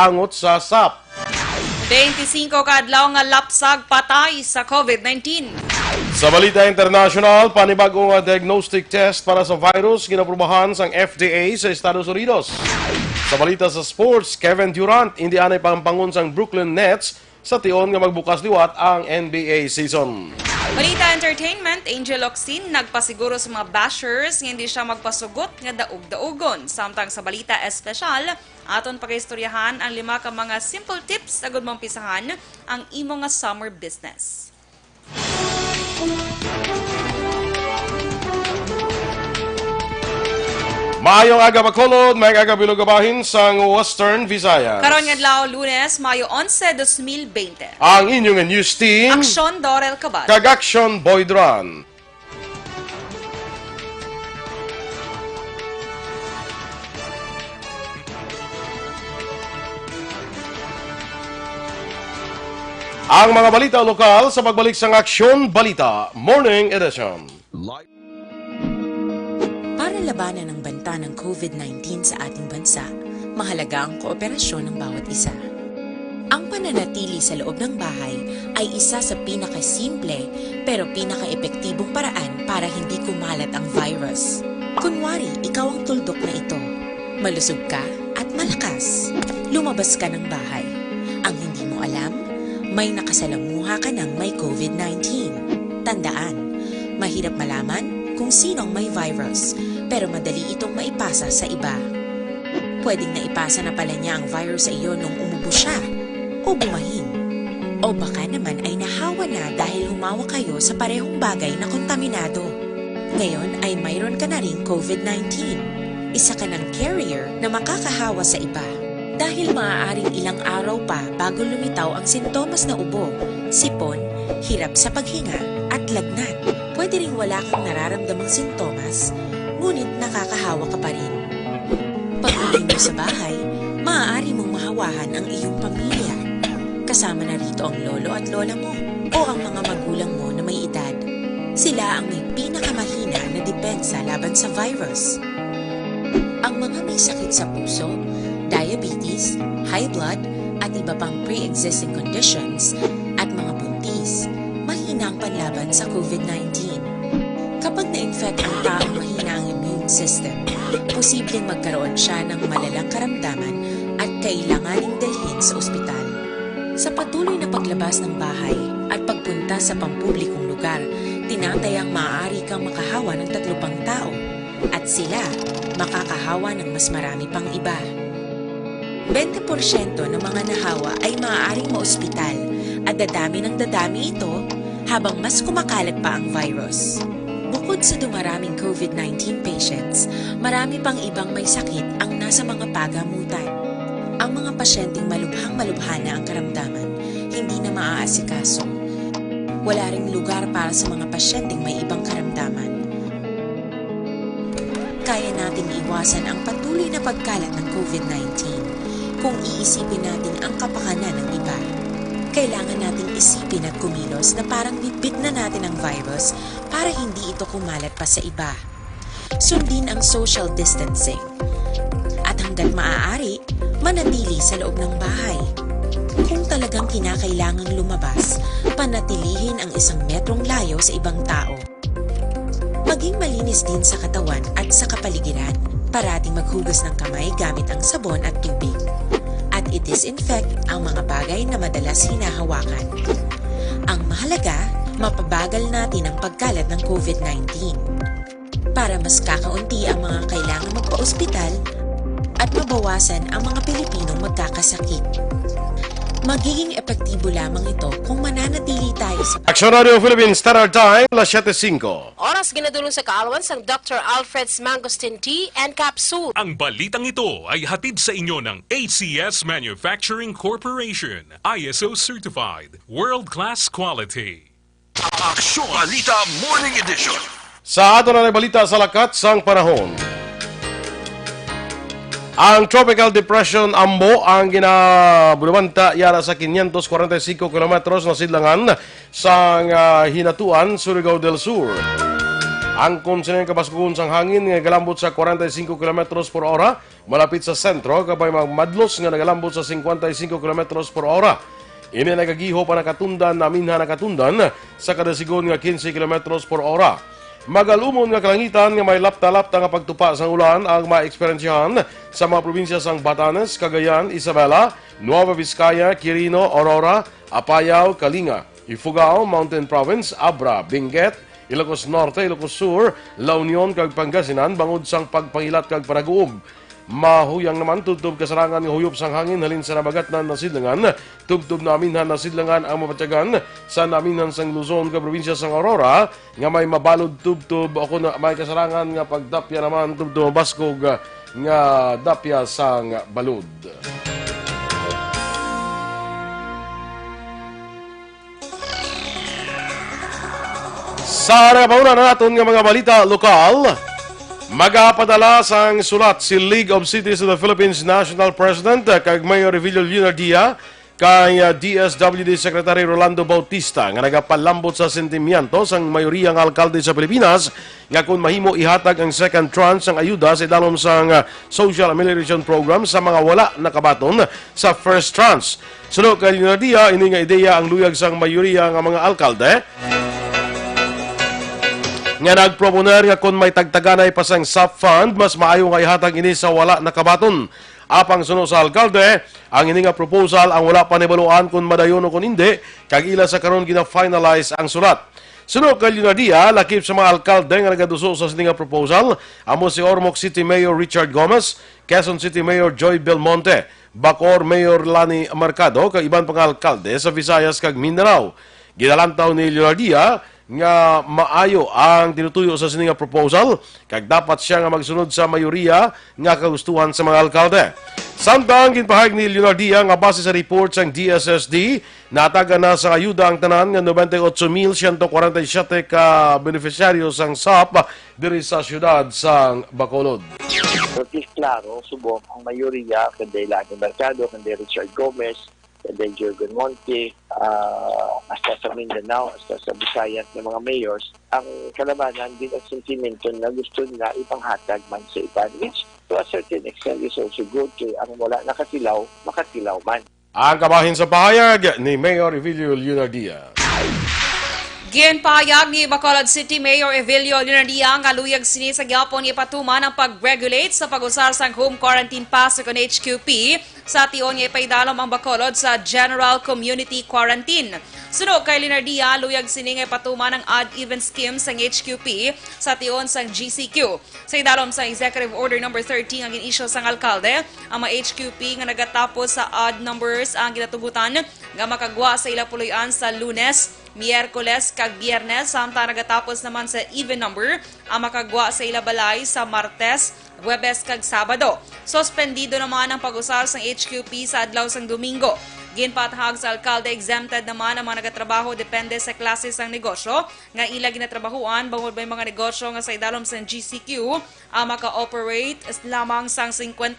angot sa SAP. 25 kaadlaw nga lapsag patay sa COVID-19. Sa Balita International, panibagong diagnostic test para sa virus ginaprubahan sa FDA sa Estados Unidos. Sa balita sa sports, Kevin Duran, hindi anay pangpangon sang Brooklyn Nets sa tion nga magbukas liwat ang NBA season. Balita Entertainment, Angel Oxin nagpasiguro sa mga bashers nga hindi siya magpasugot nga daog-daogon. Samtang sa Balita Espesyal, aton pag-istoryahan ang 5 ka mga simple tips agud mong pisahan ang imo nga summer business. Maayong aga Bacolod, may aga bilugabahin sa Western Visayas. Karon nga adlaw Lunes, Mayo 11, 2020. Ang inyong news team, Aksyon Dorel Cabatu. kag Aksyon Duran. Ang mga balita lokal sa pagbalik sa Aksyon Balita Morning Edition. Para labanan ang banta ng COVID-19 sa ating bansa, mahalaga ang kooperasyon ng bawat isa. Ang pananatili sa loob ng bahay ay isa sa pinakasimple pero pinaka-epektibong paraan para hindi kumalat ang virus. Kunwari, ikaw ang tuldok na ito. Malusog ka at malakas. Lumabas ka ng bahay. Ang hindi mo alam, may nakasalamuha ka ng may COVID-19. Tandaan, mahirap malaman kung sinong may virus, pero madali itong maipasa sa iba. Pwedeng naipasa na pala niya ang virus sa iyo nung umubo siya, o bumahin. O baka naman ay nahawa na dahil humawa kayo sa parehong bagay na kontaminado. Ngayon ay mayroon ka na ring COVID-19. Isa ka ng carrier na makakahawa sa iba. Dahil maaaring ilang araw pa bago lumitaw ang sintomas na ubo, sipon, hirap sa paghinga at lagnat. Pwede ring wala kang nararamdamang sintomas, ngunit nakakahawa ka pa rin. Pag uwi mo sa bahay, maaari mong mahawahan ang iyong pamilya. Kasama na rito ang lolo at lola mo o ang mga magulang mo na may edad. Sila ang may pinakamahina na depensa laban sa virus. Ang mga may sakit sa puso, diabetes, high blood, at iba pang pre-existing conditions, at mga buntis, mahina ang panlaban sa COVID-19. Kapag na-infect ang taong mahina ang immune system, posibleng magkaroon siya ng malalang karamdaman at kailanganing dalhin sa ospital. Sa patuloy na paglabas ng bahay at pagpunta sa pampublikong lugar, tinatayang maaari kang makahawa ng 3 pang tao at sila makakahawa ng mas marami pang iba. 20% ng mga nahawa ay maaaring maospital at dadami ng dadami ito habang mas kumakalat pa ang virus. Bukod sa dumaraming COVID-19 patients, marami pang ibang may sakit ang nasa mga pagamutan. Ang mga pasyenteng malubhang-malubha na ang karamdaman, hindi na maaasikaso. Wala ring lugar para sa mga pasyenteng may ibang karamdaman. Kaya nating iwasan ang patuloy na pagkalat ng COVID-19 kung iisipin natin ang kapakanan ng iba. Kailangan nating isipin at kumilos na parang bitbit na natin ang virus para hindi ito kumalat pa sa iba. Sundin ang social distancing. At hanggat maaari, manatili sa loob ng bahay. Kung talagang kinakailangang lumabas, panatilihin ang 1 metrong layo sa ibang tao. Maging malinis din sa katawan at sa kapaligiran. Parating maghugas ng kamay gamit ang sabon at tubig. At i-disinfect ang mga bagay na madalas hinahawakan. Ang mahalaga, mapabagal natin ang pagkalat ng COVID-19 para mas kakaunti ang mga kailangang magpa-ospital at mabawasan ang mga Pilipinong magkakasakit. Magiging epektibo lamang ito kung mananatili tayo sa Aksyon Radio Philippines Standard Time, alas 7:05. Oras ginadulong sa kaalawan sang Dr. Alfred's Mangosteen Tea and Capsule. Ang balitang ito ay hatid sa inyo ng ACS Manufacturing Corporation, ISO Certified, World-Class Quality. Aksyon Balita Morning Edition. Sa ato na balita sa lakat sang panahon. Ang Tropical Depression Ambo ang ginabulabanta yara sa 545 kilometros na sidlangan sa Hinatuan, Surigao del Sur. Angkon sila kabaskuhon sang hangin nga galambot sa 45 km per hora malapit sa sentro kabay magmadlos nga nagalambot sa 55 km per hora. Ini nagagiho pa nakatundan namin nakatundan sa kada sigon nga 15 km per hora. Magalumon nga kalangitan nga may lapta-lapta nga pagtupa sang ulan ang maeksperiensyahan sa mga probinsya sang Batanes, Cagayan, Isabela, Nueva Vizcaya, Quirino, Aurora, Apayao, Kalinga, Ifugao, Mountain Province, Abra, Benguet, Ilocos Norte, Ilocos Sur, La Union kag Pangasinan bangod sang pagpangilat kag panaguog. Mahuyang naman tubtob kasarangan nga huyop sang hangin halin sa nabagat na nasidlangan. Tubtob namin na nasidlangan ang mapatyagan sa naminhan sang Luzon ka probinsya sang Aurora nga may mabalod tubtob o kung may kasarangan nga pagdapya naman tubtob mabaskog nga dapya sang balod. Sa nagapauna na natin nga mga balita lokal, magapadala sang sulat si League of Cities of the Philippines National President kag Mayor Evilio Lunardia kay DSWD Secretary Rolando Bautista nga nagapalambot sa sentimiento sang mayoriyang alkalde sa Pilipinas nga kung mahimo ihatag ang second tranche ng ayuda sa idalom sang Social Amelioration Program sa mga wala nakabaton sa first tranche. Sunod kay Lunardia, ini nga ideya ang luyag sang mayoriya nga mga alkalde nga nagproponer nga kung may tagtaganay pa sang SAP fund, mas maayo nga ihatag ini sa wala nakabaton. Apang suno sa alkalde, ang ini nga proposal ang wala pa nibaluan kung madayon o kung hindi, kag ila sa karon gina-finalize ang sulat. Suno kay Lunardia, lakip sa mga alkalde nga nagaduso sa sining nga proposal, amo si Ormoc City Mayor Richard Gomez, Quezon City Mayor Joy Belmonte, Bacoor Mayor Lani Mercado, kag iban pang alkalde sa Visayas kag Mindanao. Ginalantaw ni Lunardia nga maayo ang tinutuyo sa sining nga proposal kag dapat siya nga magsunod sa mayoriya nga kagustuhan sa mga alkalde. Samtang ginpahayag ni Lunardia nga base sa report sang DSSD nataga na sa ayuda ang tanan nga 98,147 ka beneficiaryo sang SAP diri sa syudad sang Bacolod. Is klaro, subong ang mayoriya kundi Lani Mercado, kundi Richard Gomez, kundi Jurgen Monte, hasta sa Mindanao, hasta sa Visayas ng mga mayors, ang kalabanan din ang sentimento na gusto na ipanghatag man sa iban, which to a certain extent is also good kay ang wala nakatilaw, makatilaw man. Ang kabahin sa pahayag ni Mayor Evilio Lunardia. Ginpahayag ni Bacolod City Mayor Evilio Lunardia nga luyag sini sa gyapon ipatuman ang pag-regulate sa pag-usar sang home quarantine pass sa HQP sa tion nga ipaidalom ang Bacolod sa General Community Quarantine. Suno kay Lunardia, luyag sini nga ipatuman ang odd-even scheme sang HQP sa tion sang GCQ. Sa idalom sa Executive Order No. 13 ang ginisyo sang alkalde, ang mga HQP nga nagatapos sa odd numbers ang ginatugutan nga makagwa sa ilapuloyan sa Lunes, Miyerkules kag Biyernes, samtang nagatapos naman sa even number ang makagwa sa ilabalay sa Martes, Huwebes kag Sabado. Suspendido naman ang pag-usar sang HQP sa adlaw sang Domingo. Ginpatahag sa alkalde, exempted naman ang mga nagatrabaho depende sa klase sang negosyo nga ila ginatrabahuan bangod may mga negosyo nga sa idalom sang GCQ ang maka-operate lamang sang 50%.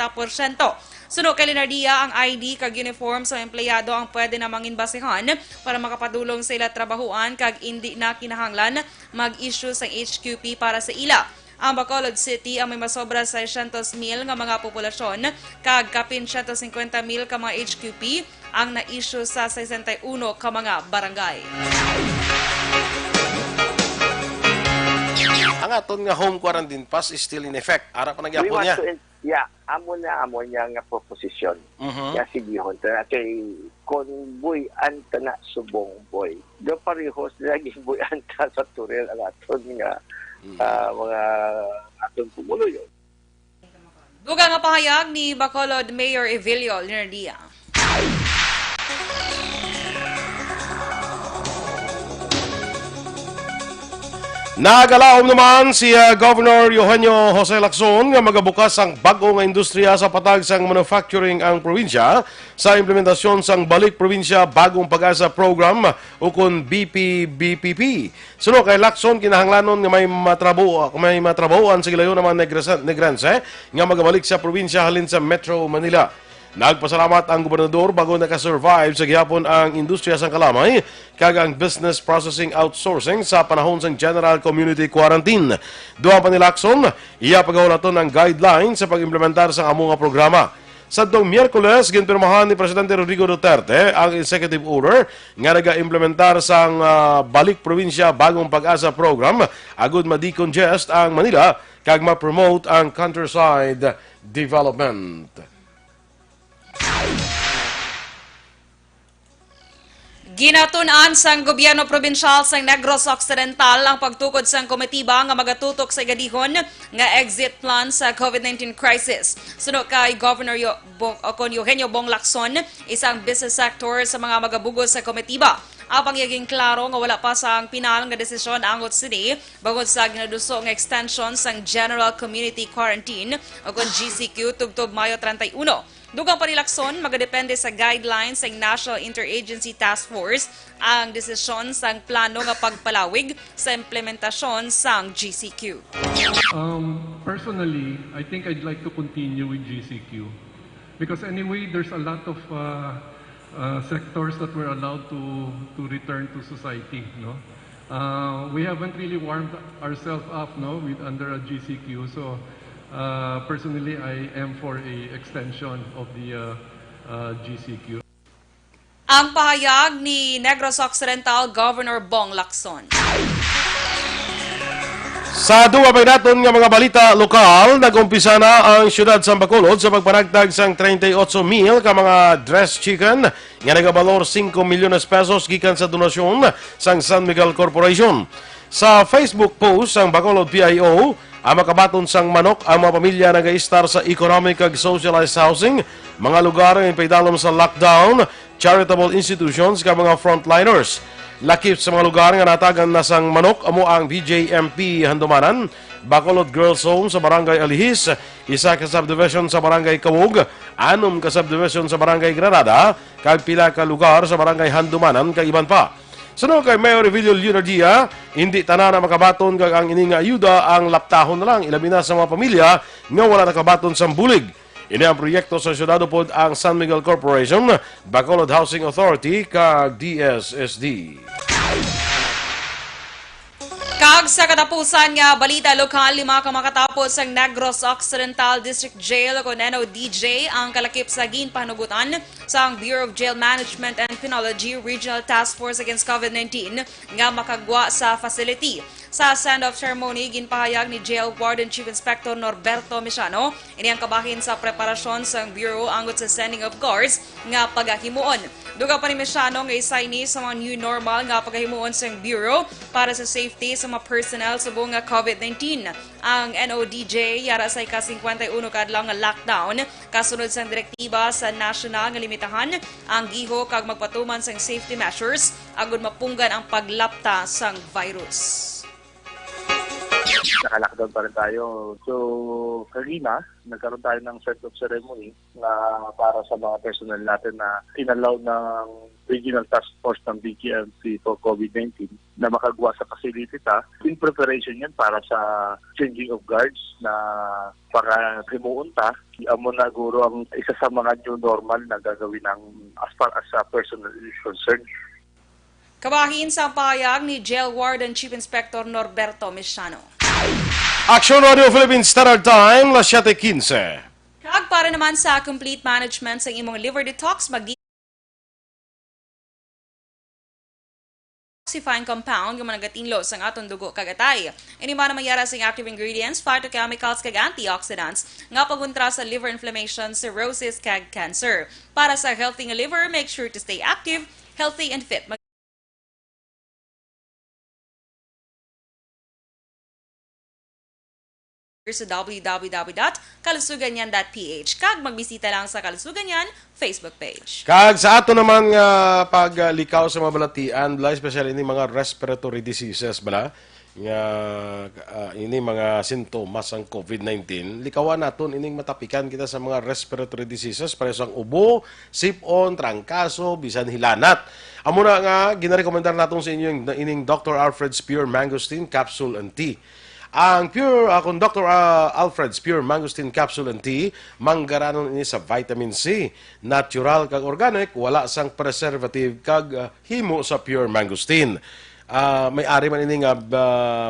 Suno kay Lunardia, ang ID kag uniform sa empleyado ang pwede namang inbasehan para makapadulong sa ila trabahuan kag hindi na kinahanglan mag-issue sa HQP para sa ila. Ang Bacolod City ang may masobra sa 600,000 nga mga populasyon kag kapin 150,000 ka mga HQP ang na-issue sa 61 ka mga barangay. Ang aton nga home quarantine pass is still in effect. Ara pa nagyapon niya. Amo niya nga proposisyon. Ya sigihon ta kay kon buy anta na subong boy. Do parehos lagi buy anta sa Dorel ang aton nga mga aton pumulo yun. Duga nga pahayag ni Bacolod Mayor Evilio Lunardia. Nagalaom naman si Governor Eugenio Jose Lacson nga magabukas ang bag-o nga industriya sa patag sang manufacturing ang probinsya sa implementasyon sang Balik Probinsya Bagong Pag-asa Program o kun BPBPP. Suno kay Lacson, kinahanglanon nga may matrabuan sa gilayon naman Negrense nga magabalik sa probinsya halin sa Metro Manila. Nagpasalamat ang gobernador bago nakasurvive sa gihapon ang industriya sang kalamay kag ang business processing outsourcing sa panahon sang general community quarantine. Duha pa nila Aksyon, iya pagawalaton ang guidelines sa pag-implementar sa among nga programa. Sa Miyerkules, ginpirmahan ni Presidente Rodrigo Duterte ang executive order nga naga-implementar sang Balik Probinsya Bagong Pag-asa program agud ma-decongest ang Manila kag ma-promote ang countryside development. Ginatun-an sang gobyerno probinsyal sang Negros Occidental ang pagtukod sang komitiba nga magatutok sa igadihon nga exit plan sa COVID-19 crisis. Suno kay Governor Eugenio Bong Lacson, isang business sector sa mga magabugos sa komitiba. Apang yaging klaro nga wala pa sang pinal nga desisyon angot sini bangod sa ginaduso nga extension sang General Community Quarantine o GCQ tubtob Mayo 31. Dugang panilakson, magadepende sa guidelines ng National Interagency Task Force ang desisyon sang plano nga pagpalawig sa implementasyon sang GCQ. Personally, I think I'd like to continue with GCQ because anyway, there's a lot of sectors that were allowed to return to society. No, we haven't really warmed ourselves up, no, with under a GCQ. So. Personally, I am for a extension of the GCQ. Ang pahayag ni Negros Occidental Governor Bong Lacson. Sa duwa pa naton nga mga balita lokal, nagumpisa na ang siyudad sa Bacolod sa pagpanagtag sang 38,000 ka mga dressed chicken nga nagabalor 5 milyones pesos gikan sa donasyon sang San Miguel Corporation. Sa Facebook post sang Bacolod PIO, ang makabaton sang manok ang mga pamilya nag-i-star sa economic ag socialized housing, mga lugar nga ipaydalom sa lockdown, charitable institutions ka mga frontliners. Lakip sa mga lugar nga natagan na sang manok amo ang BJMP Handumanan, Bacolod Girls Home sa Barangay Alihis, isa ka subdivision sa Barangay Kawog, 6 ka subdivision sa Barangay Granada, kag pila ka lugar sa Barangay Handumanan kag iban pa. Sunod kay Mayor Evilio Leonardia, hindi tanan na makabaton kag ang ining ayuda ang laptahon na lang ilabi na sa mga pamilya nga wala nakabaton sa bulig. Ini ang proyekto sa syudad pod ang San Miguel Corporation, Bacolod Housing Authority kag DSSD. Kag sa katapusan nga balita lokal, 5 ka makatapos ang Negros Occidental District Jail o NODJ ang kalakip sa ginpanugutan sa Bureau of Jail Management and Penology Regional Task Force Against COVID-19 nga makagwa sa facility. Sa send-off ceremony, ginpahayag ni Jail Warden Chief Inspector Norberto Misiano, ini ang kabahin sa preparasyon sa Bureau angot sa sending of guards nga pagahimuon. Duga pa ni Misiano nga isay ni sa mga new normal nga pagahimuon sa Bureau para sa safety sa mga personnel sa buong COVID-19. Ang NODJ yara sa ika-51 kadlaw nga lockdown kasunod sa direktiba sa national nga limitahan ang giho kag magpatuman sa safety measures agud mapunggan ang paglapta sang virus. Naka-lockdown pa rin tayo. So, kanina, nagkaroon tayo ng set-up ceremony na para sa mga personnel natin na tinalaw ng Regional Task Force ng BGMC for COVID-19 na makagawa sa facility ta. In preparation yan para sa changing of guards na para himuon ta. Amo na guro ang isa sa mga new normal na gagawin ng as far as personnel is concerned. Kabahin sa pahayag ni Jail Warden Chief Inspector Norberto Misiano. Aksyon Radio Philippines Standard Time, las 7:15. Kag para naman sa complete management sa imong liver detox, detoxifying compound nga managatinlo sang aton dugo kagatay. Ini man mayara sing active ingredients, phytochemicals kag antioxidants nga paguntra sa liver inflammation, cirrhosis kag cancer. Para sa healthy nga liver, make sure to stay active, healthy and fit. Sa www.kalusuganyan.ph kag magbisita lang sa Kalusuganyan Facebook page. Kag sa ato naman nga paglikaw sa mga balatian, especially ini mga respiratory diseases bala, nga ini mga sintomas ang COVID-19, likawan naton ining matapikan kita sa mga respiratory diseases pares ang ubo, sipon, trangkaso, bisan hilanat. Amo na nga ginarekomendar naton sa inyo ining Dr. Alfred Spear Mangosteen Capsule and Tea. Ang kung Dr. Alfred's Pure Mangosteen Capsule and Tea, manggaranon ini sa vitamin C. Natural kag organic, wala sang preservative kag himo sa Pure Mangosteen. May ari man ini nga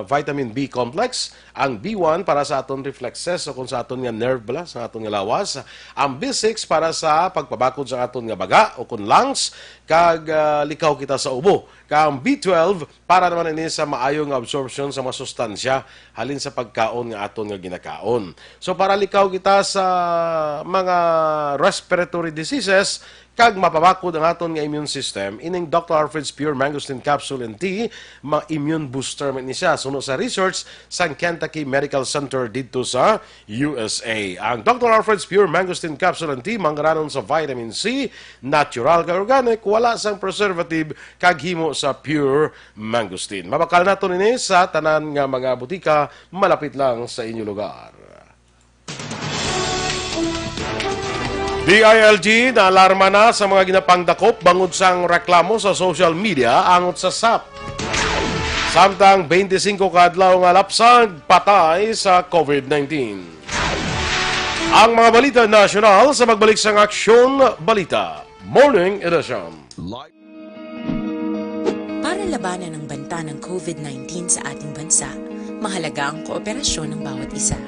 vitamin B complex, ang B1 para sa aton reflexes o kung sa aton nga nerve bala sa aton nga lawas, ang B6 para sa pagpabakod sa aton nga baga o kung lungs kag likaw kita sa ubo. Kang B12 para naman ini sa maayong absorption sa mga sustansya halin sa pagkaon nga aton nga ginakaon. So para likaw kita sa mga respiratory diseases kag mapabakod ang aton nga immune system, ining Dr. Alfred's Pure Mangosteen Capsule and Tea, ma-immune booster man ni siya. Suno sa research sa Kentucky Medical Center dito sa USA. Ang Dr. Alfred's Pure Mangosteen Capsule and Tea, manggaranon sa vitamin C, natural kag organic, wala sang preservative, kag himo sa Pure Mangosteen. Mabakal nato nini sa tanan nga mga butika, malapit lang sa inyong lugar. DILG na alarma na sa mga ginapangdakop bangod sang reklamo sa social media angot sa SAP. Samtang 25 kadlaw nga lapsag patay sa COVID-19. Ang mga balita nasyonal sa magbalik sang Aksyon Balita Morning Edition. Para labanan ang banta ng COVID-19 sa ating bansa, mahalaga ang kooperasyon ng bawat isa.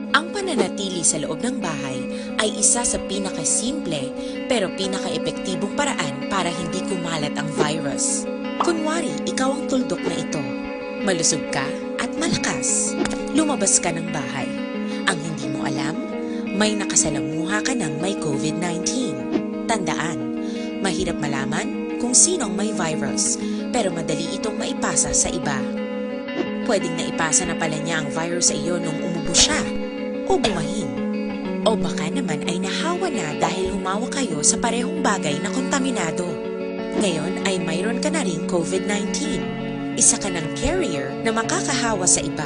Ang pananatili sa loob ng bahay ay isa sa pinakasimple pero pinaka-epektibong paraan para hindi kumalat ang virus. Kunwari, ikaw ang tuldok na ito. Malusog ka at malakas. Lumabas ka ng bahay. Ang hindi mo alam, may nakasalamuha ka ng may COVID-19. Tandaan, mahirap malaman kung sinong may virus, pero madali itong maipasa sa iba. Pwedeng naipasa na pala niya ang virus sa iyo nung umubo siya o bumahin. O baka naman ay nahawa na dahil humawa kayo sa parehong bagay na kontaminado. Ngayon ay mayroon ka na ring COVID-19. Isa ka ng carrier na makakahawa sa iba.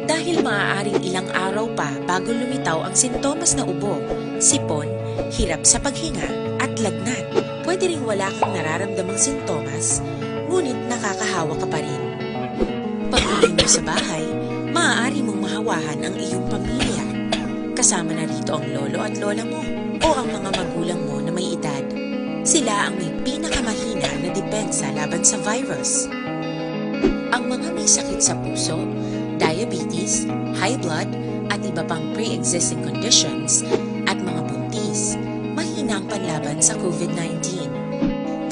Dahil maaaring ilang araw pa bago lumitaw ang sintomas na ubo, sipon, hirap sa paghinga at lagnat. Pwede ring wala kang nararamdamang sintomas, ngunit nakakahawa ka pa rin. Pag-uwi mo sa bahay, maaari mong mahawahan ang iyong pamilya. Kasama na rito ang lolo at lola mo o ang mga magulang mo na may edad. Sila ang may pinakamahina na depensa laban sa virus. Ang mga may sakit sa puso, diabetes, high blood, at iba pang pre-existing conditions at mga buntis, mahina ang panlaban sa COVID-19.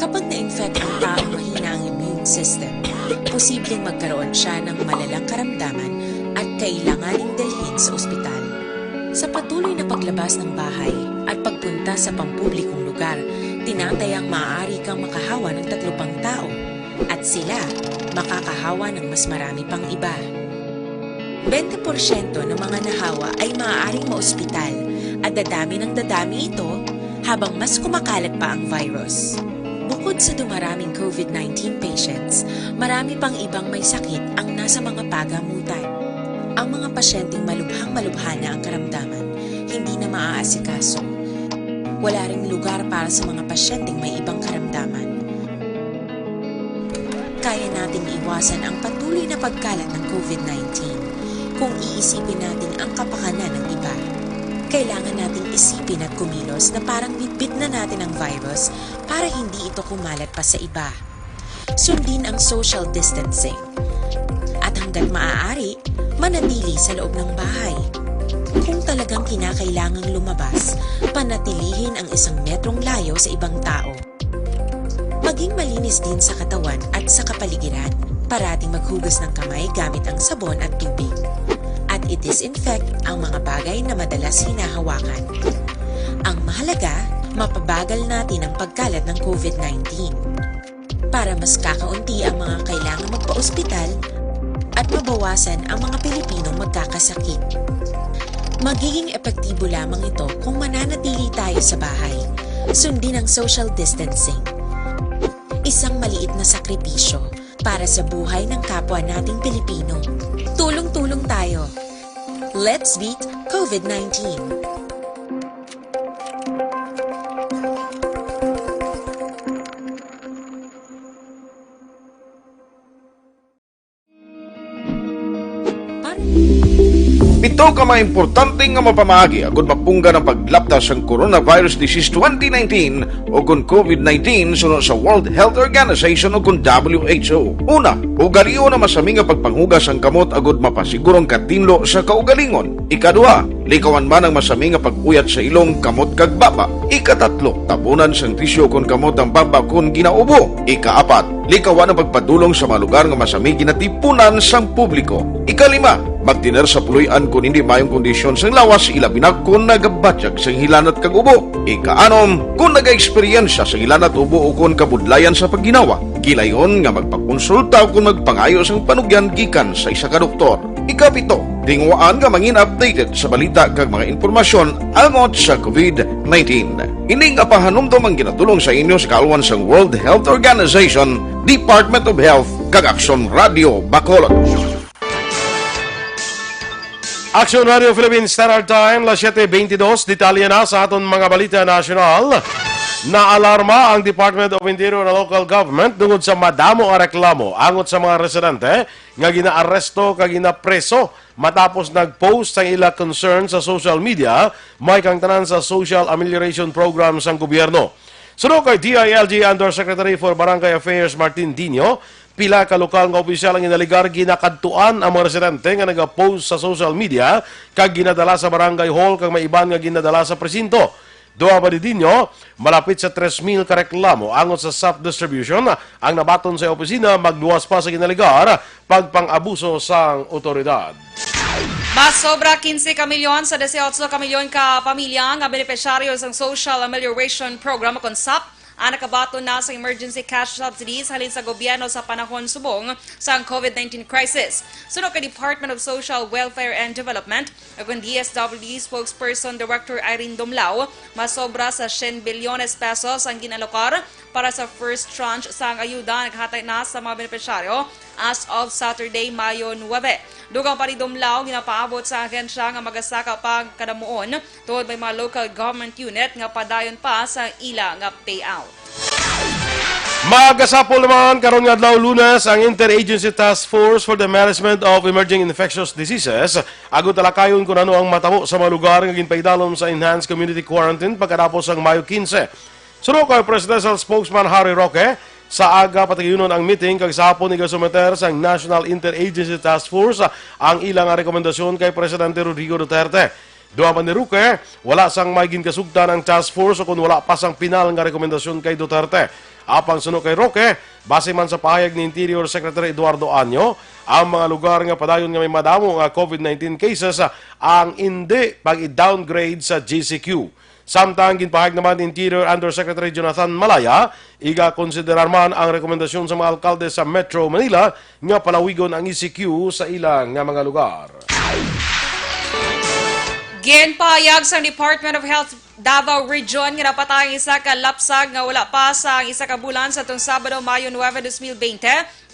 Kapag na-infect ang taong mahina ang immune system, posibleng magkaroon siya ng malalang karamdaman at kailanganing dalhin sa ospital. Sa patuloy na paglabas ng bahay at pagpunta sa pampublikong lugar, tinatayang maaari kang makahawa ng 3 pang tao at sila makakahawa ng mas marami pang iba. 20% ng mga nahawa ay maaaring maospital at dadami ng dadami ito habang mas kumakalat pa ang virus. Bukod sa dumaraming COVID-19 patients, marami pang ibang may sakit ang nasa mga pagamutan. Ang mga pasyenteng malubhang-malubha na ang karamdaman, hindi na maaasikaso. Wala ring lugar para sa mga pasyenteng may ibang karamdaman. Kaya nating iwasan ang patuloy na pagkalat ng COVID-19 kung iisipin natin ang kapakanan ng iba. Kailangan nating isipin at kumilos na parang bitbit na natin ang virus para hindi ito kumalat pa sa iba. Sundin ang social distancing. At hanggat maaari, manatili sa loob ng bahay. Kung talagang kinakailangang lumabas, panatilihin ang 1 metrong layo sa ibang tao. Maging malinis din sa katawan at sa kapaligiran. Parating maghugas ng kamay gamit ang sabon at tubig. At i-disinfect ang mga bagay na madalas hinahawakan. Ang mahalaga, mapabagal natin ang pagkalat ng COVID-19. Para mas kakaunti ang mga kailangang magpa-ospital at mabawasan ang mga Pilipinong magkakasakit. Magiging epektibo lamang ito kung mananatili tayo sa bahay. Sundin ang social distancing. Isang maliit na sakripisyo para sa buhay ng kapwa nating Pilipino. Tulong-tulong tayo. Let's beat COVID-19. Daw ka mga importante nga mapamagi agud mapungga ng paglaptas ang coronavirus disease 2019 o kung COVID-19 sunod sa World Health Organization o kung WHO. Una, ugaliyo na masami nga pagpanghugas ang kamot agud mapasigurong katinlo sa kaugalingon. Ikaduha, likawan man ang masami nga pag-uyat sa ilong kamot kag baba. Ikatatlo, tabunan sang tisyo kon kamot ang baba kon ginaubo. Ikaapat, likawan ang pagpadulong sa mga lugar nga masami ginatipunan sang publiko. Ikalima, magtiner sa puluyan kung hindi mayong kondisyon sang lawas ilabi na kung nagabatyag sang hilanat kag ubo. Ikaanom, kung naga-eksperyensya sang hilanat ubo o kung kabudlayan sa pagginawa. Gilayon nga magpakonsulta o kung magpangayo sang panugyan gikan sa isa ka doktor. Ikapito, tingwaan nga mangin updated sa balita kag mga impormasyon angot sa COVID-19. Ini nga pahanumdum ang ginatulong sa inyo sa kaluan sang World Health Organization, Department of Health kag Aksyon Radio Bacolod. Aksyon Radio Philippines Standard Time, las 7:22, detalye na sa aton mga balita nasyonal. Naalarma ang Department of Interior na local government tungod sa madamo nga reklamo angot sa mga residente nga ginaaresto kag ginapreso matapos nag-post ang ila concern sa social media may kang tanan sa social amelioration program sang gobyerno. Suno kay DILG Undersecretary for Barangay Affairs Martin Dino, pila ka lokal nga opisyal ang inaligar ginakadtuan ang mga residente nga nag-post sa social media kag ginadala sa barangay hall kag may iban nga ginadala sa presinto. Doa ba Dino, malapit sa 3,000 kareklamo angot sa self-distribution ang nabaton sa opisina magluwas pa sa ginaligar pagpang-abuso sang otoridad. Mas sobra 15 ka milyon sa 18 ka milyon ka pamilya nga benepisyaryo sa Social Amelioration Program o SAP ang nakabato na sa emergency cash subsidies halin sa gobyerno sa panahon subong sa COVID-19 crisis. Sunod kay Department of Social Welfare and Development, ang DSWD spokesperson Director Irene Domlao, mas sobra sa 100 bilyones pesos ang ginalokar para sa first tranche sa ayuda naghatay na sa mga benepisyaryo as of Saturday, Mayo 9. Dugang pa ni Domlao, ginapaabot sa ahensya nga magasaka pa kadamuon tungod may mga local government unit nga padayon pa sa ila nga payout. Magasapol naman karon nga adlaw Lunes ang Interagency Task Force for the Management of Emerging Infectious Diseases agot talakayon kung ano ang matabo sa mga lugar nga ginpaidalom sa Enhanced Community Quarantine pagkatapos ang Mayo 15. Sunod kay Presidential Spokesman Harry Roque, sa aga patagayunon ang meeting kag sa hapon igasumeter sa National Interagency Task Force ang ilang rekomendasyon kay Presidente Rodrigo Duterte. Duha man ni Roque, wala sang may ginkasugtan ang task force o kung wala pa sang pinal nga rekomendasyon kay Duterte. Apang sunod kay Roque, base man sa pahayag ni Interior Secretary Eduardo Anyo, ang mga lugar nga padayon nga may madamo nga COVID-19 cases ang hindi pag-downgrade sa GCQ. Samtang ginpahayag naman Interior Undersecretary Jonathan Malaya, iga-konsiderar man ang rekomendasyon sa mga alkalde sa Metro Manila nga palawigon ang ECQ sa ilang nga mga lugar. Ginpahayag sa Department of Health Davao Region nga napatay ang isa ka lapsag nga wala pa sa isa ka bulan sa itong Sabado, Mayo 9, 2020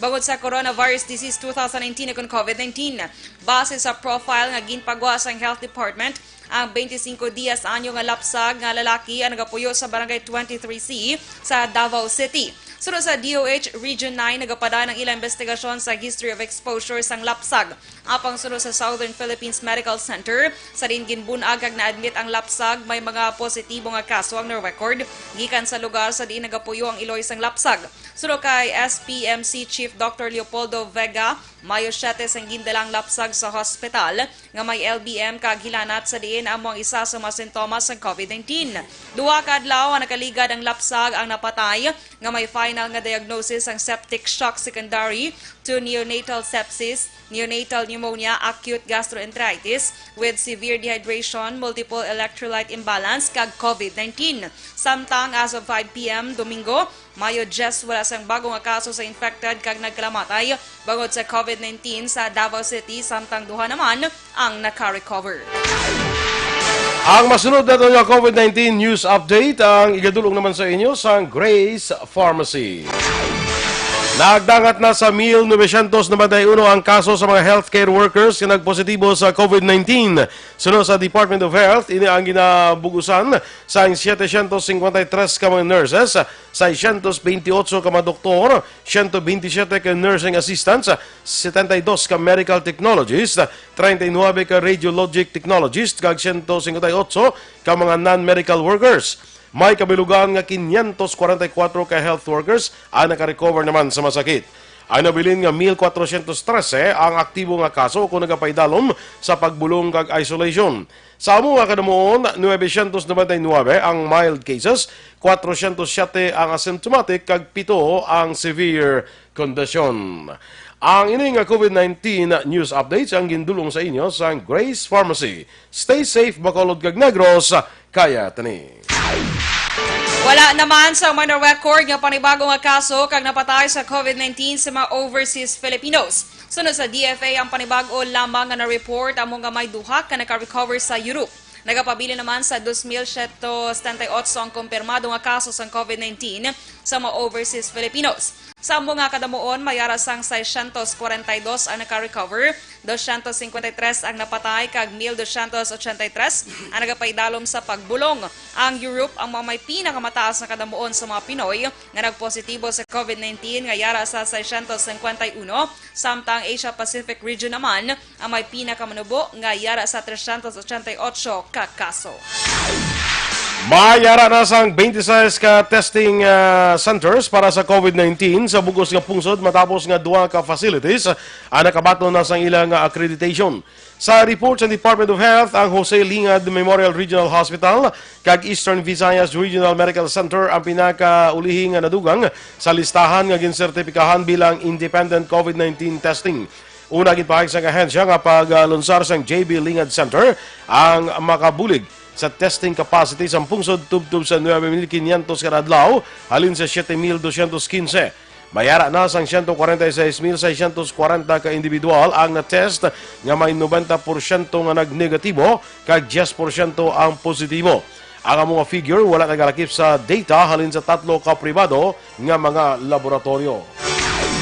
bangod sa coronavirus disease 2019 kung COVID-19. Base sa profile nga ginpagawa sa Health Department, ang 25 dias anyo nga lapsag nga lalaki ang nagapuyo sa Barangay 23C sa Davao City. Sunod sa DOH Region 9, nagapada ng ilang investigasyon sa history of exposure sang lapsag. Apang sunod sa Southern Philippines Medical Center, sa rin ginbunag kag na-admit ang lapsag, may mga positibo nga kaso ang na-record gikan sa lugar sa diin nagapuyo ang iloy sang lapsag. Sunod kay SPMC Chief Dr. Leopoldo Vega, Mayo 7 sang gindalang lapsag sa hospital nga may LBM kag hilanat sa diin among isa sa mga sintomas ng COVID-19. Duha ka adlaw ang nakaligad ang lapsag ang napatay nga may final nga diagnosis ang septic shock secondary to neonatal sepsis, neonatal pneumonia, acute gastroenteritis with severe dehydration, multiple electrolyte imbalance kag COVID-19. Samtang as of 5 p.m. Domingo, Mayo 10 wala sang bagong kaso sa infected kag nagkalamatay bangod sa COVID-19 sa Davao City, samtang duha naman ang naka-recover. Ang masunod na ito yung COVID-19 news update ang igadulong naman sa inyo sa Grace Pharmacy. Nagdangat na sa 1,991 ang kaso sa mga healthcare workers na nagpositibo sa COVID-19. Sunod sa Department of Health, ini ang ginabugusan sa 753 ka mga nurses, 628 ka mga doktor, 127 ka nursing assistants, 72 ka medical technologists, 39 ka radiologic technologists, kag 158 ka mga non-medical workers. May kabilugan nga 544 ka health workers ang nakarecover naman sa masakit. Ay nabilin nga 1,413 ang aktibo nga kaso kung nagapaydalom sa pagbulong kag isolation. Sa amo nga kadamoon, 999 ang mild cases, 407 ang asymptomatic kag 7 ang severe condition. Ang ining nga COVID-19 news updates ang gindulong sa inyo sa Grace Pharmacy. Stay safe, Bacolod kag Negros, kaya tani. Wala naman sa minor record nga panibagong nga kaso kag napatay sa COVID-19 sa mga overseas Filipinos. Sunod sa DFA ang panibago lamang nga na-report amo nga may duha ka naka-recover sa Europe. Nagapabili naman sa 2,778 ang kumpirmado nga kaso sa COVID-19 sa mga overseas Filipinos. Sa amo nga kadamuon, mayara sang 642 ang naka-recover, 253 ang napatay kag 1,283 ang nagapaydalom sa pagbulong. Ang Europe ang mga may pinakamataas na kadamuon sa mga Pinoy nga nagpositibo sa COVID-19 nga yara sa 651, samtang Asia Pacific region naman ang may pinakamanubo nga yara sa 388 ka kaso. Mayara na sang 26 ka testing centers para sa COVID-19 sa bugos nga pungsod matapos nga duha ka facilities ang nakabato na sang ilang accreditation. Sa report sa Department of Health, ang Jose Lingad Memorial Regional Hospital kag Eastern Visayas Regional Medical Center ang pinakaulihing nga nadugang sa listahan nga ginsertipikahan bilang independent COVID-19 testing. Una ginpahayag sa ahensya nga paglunsar sang JB Lingad Center ang makabulig sa testing capacity sa pungsod tubtub sa 9,500 kada adlaw halin sa 7,215. Mayara na sang 146,640 ka individual ang na-test nga may 90% nga nagnegatibo kag 10% ang positibo. Ang mga figure wala nagalakip sa data halin sa 3 ka pribado nga mga laboratorio.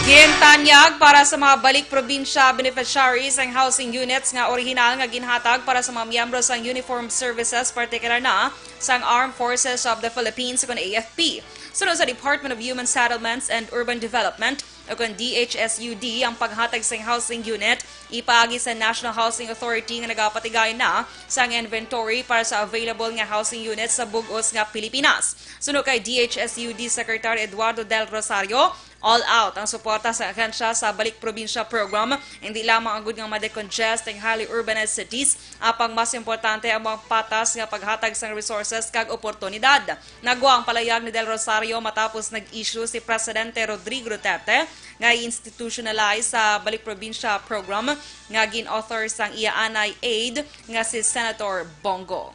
Gintanyag para sa mga balik probinsya beneficiaries ang housing units nga orihinal nga ginhatag para sa mga miyembro sang Uniformed Services, partikular na sang Armed Forces of the Philippines kung AFP. Sunod sa Department of Human Settlements and Urban Development o kung DHSUD ang paghatag sa housing unit ipaagi sa National Housing Authority nga nagapatigay na sang inventory para sa available nga housing units sa bugos nga Pilipinas. Sunod kay DHSUD Secretary Eduardo Del Rosario, all out ang suporta sa ahensya sa Balik Probinsya Program, hindi lamang ang good nga ma-decongest ang highly urbanized cities, apang mas importante ang mga patas nga paghatag sa resources kag oportunidad. Nagwa ang palayag ni Del Rosario matapos nag-issue si Presidente Rodrigo Duterte nga i-institutionalize sa Balik Probinsya Program nga gin-author sang iya-anay aid nga si Senator Bongo.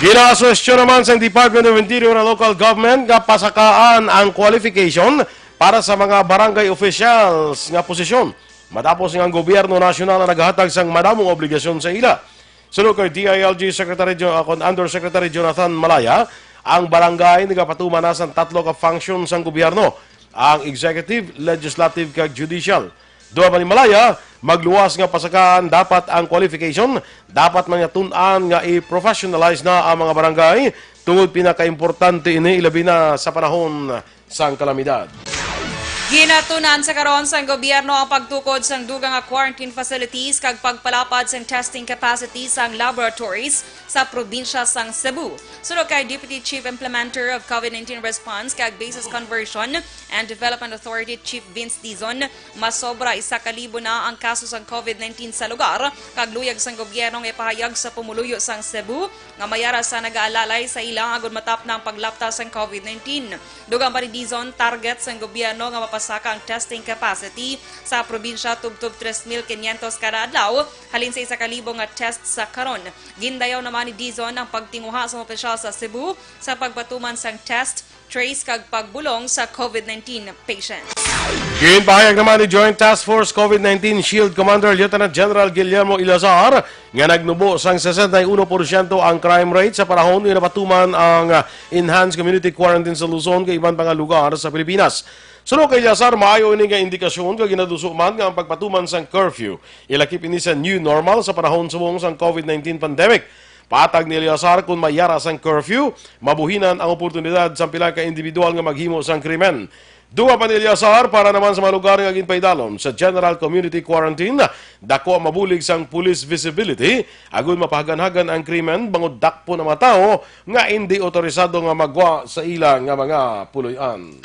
Ginaaswestyon naman sa Department of Interior and Local Government nga pasakaan ang qualification para sa mga barangay officials nga posisyon. Matapos nga ang gobyerno nasyonal na naghatag sang madamong obligasyon sa ila. Sunod kay DILG Undersecretary Jonathan Malaya, ang barangay nagapatuman na sa 3 ka functions sang gobyerno, ang executive, legislative kag judicial. Doon pa ni Malaya, magluwas nga pasakaan dapat ang qualification, dapat mga tunan nga i-professionalize na ang mga barangay tungod pinaka-importante ini ilabi na sa panahon sang kalamidad. Ginatunan sa karon sang gobyerno ang pagtukod sang dugang nga quarantine facilities kag pagpalapad sang testing capacity sang laboratories sa probinsya sang Cebu. Sunod kay Deputy Chief Implementer of COVID-19 Response kag Basis Conversion and Development Authority Chief Vince Dizon, masobra 1,000 na ang kaso sang COVID-19 sa lugar kag luyag sang gobyerno nga ipahayag sa pumuluyo sang Cebu nga mayara sa nag-aalalay sa ilang agud matap na ang paglapta sang COVID-19. Dugang pa ni Dizon, target sang gobyerno nga mapasaka ang testing capacity sa probinsya tubtub 3,500 kada adlaw halin sa 1,000 nga test sa karon. Gindayaw naman ni Dizon ang pagtinguha sa opisyal sa Cebu sa pagpatuman sang test, trace kag pagbulong sa COVID-19 patients. Ginpahayag naman ni Joint Task Force COVID-19 Shield Commander Lieutenant General Guillermo Ilazar nga nagnubo sang 61% ang crime rate sa panahon nga napatuman ang enhanced community quarantine sa Luzon kay ibang mga lugar sa Pilipinas. Suno kay Ilazar, maayo ini nga indikasyon nga ginadusuman nga ang pagpatuman sang curfew. Ilakip ini sa new normal sa panahon subong sang COVID-19 pandemic. Patag ni Ilazar kung mayara sang curfew, mabuhinan ang oportunidad sa pila ka individual nga maghimo sang krimen. Duwa pa ni Eliasar para naman sa mga lugar nga ginpaydalom sa General Community Quarantine, dako ang mabulig sang police visibility, agon mapahagan-hagan ang krimen bangod dakpo na mga tao nga hindi otorisado nga magwa sa ilang nga mga puloy-an.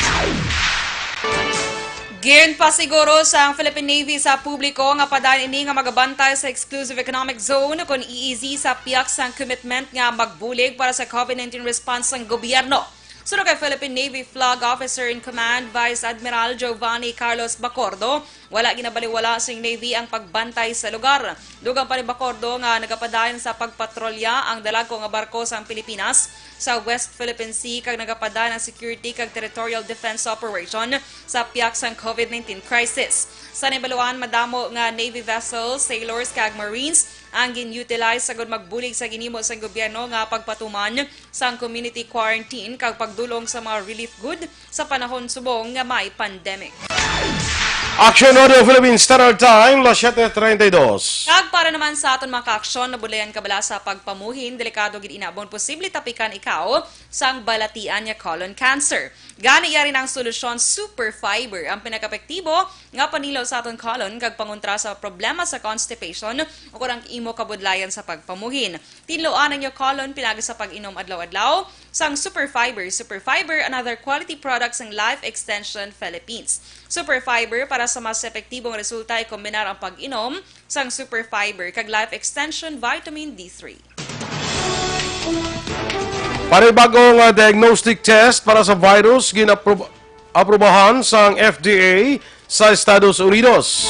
Ginpasiguro sa Philippine Navy sa publiko nga padayon ini nga magabantay sa exclusive economic zone kung iizi sa piyak sang commitment nga magbulig para sa COVID-19 response ng gobyerno. Sunod kay Philippine Navy Flag Officer in Command Vice Admiral Giovanni Carlos Bacordo, wala ginabaliwala sing Navy ang pagbantay sa lugar. Dugang pa ni Bacordo nga nagapadayon sa pagpatrolya ang dalago nga barko sa Pilipinas sa West Philippine Sea kag nagapadayon ang security kag territorial defense operation sa piyak sang COVID-19 crisis. Sa nibaluan, madamo nga Navy vessels, sailors kag Marines ang gin-utilize sa magbulig sa ginimo sa gobyerno nga pagpatuman sang community quarantine kag pagdulong sa mga relief good sa panahon subong nga may pandemic. Aksyon Radio Philippines Standard Time, las 7:32. Kag para naman sa aton mga ka-aksyon, nabulayan kabala sa pagpamuhin, delikado gid inabon posible tapikan ikaw sang balatian nga colon cancer. Gani iya rin ang solusyon super fiber, ang pinaka-epektibo nga panilaw sa aton colon kag pangontra sa problema sa constipation o kurang imo kabudlayan sa pagpamuhin. Tinloan ang iyo colon pinagi sa pag-inom adlaw-adlaw sang super fiber, another quality product sang Life Extension Philippines. Super fiber para sa mas epektibong resulta ay kombinar ang pag-inom sang super fiber kag Life Extension Vitamin D3. Panibagong diagnostic test para sa virus ginaprobahan sang FDA sa Estados Unidos.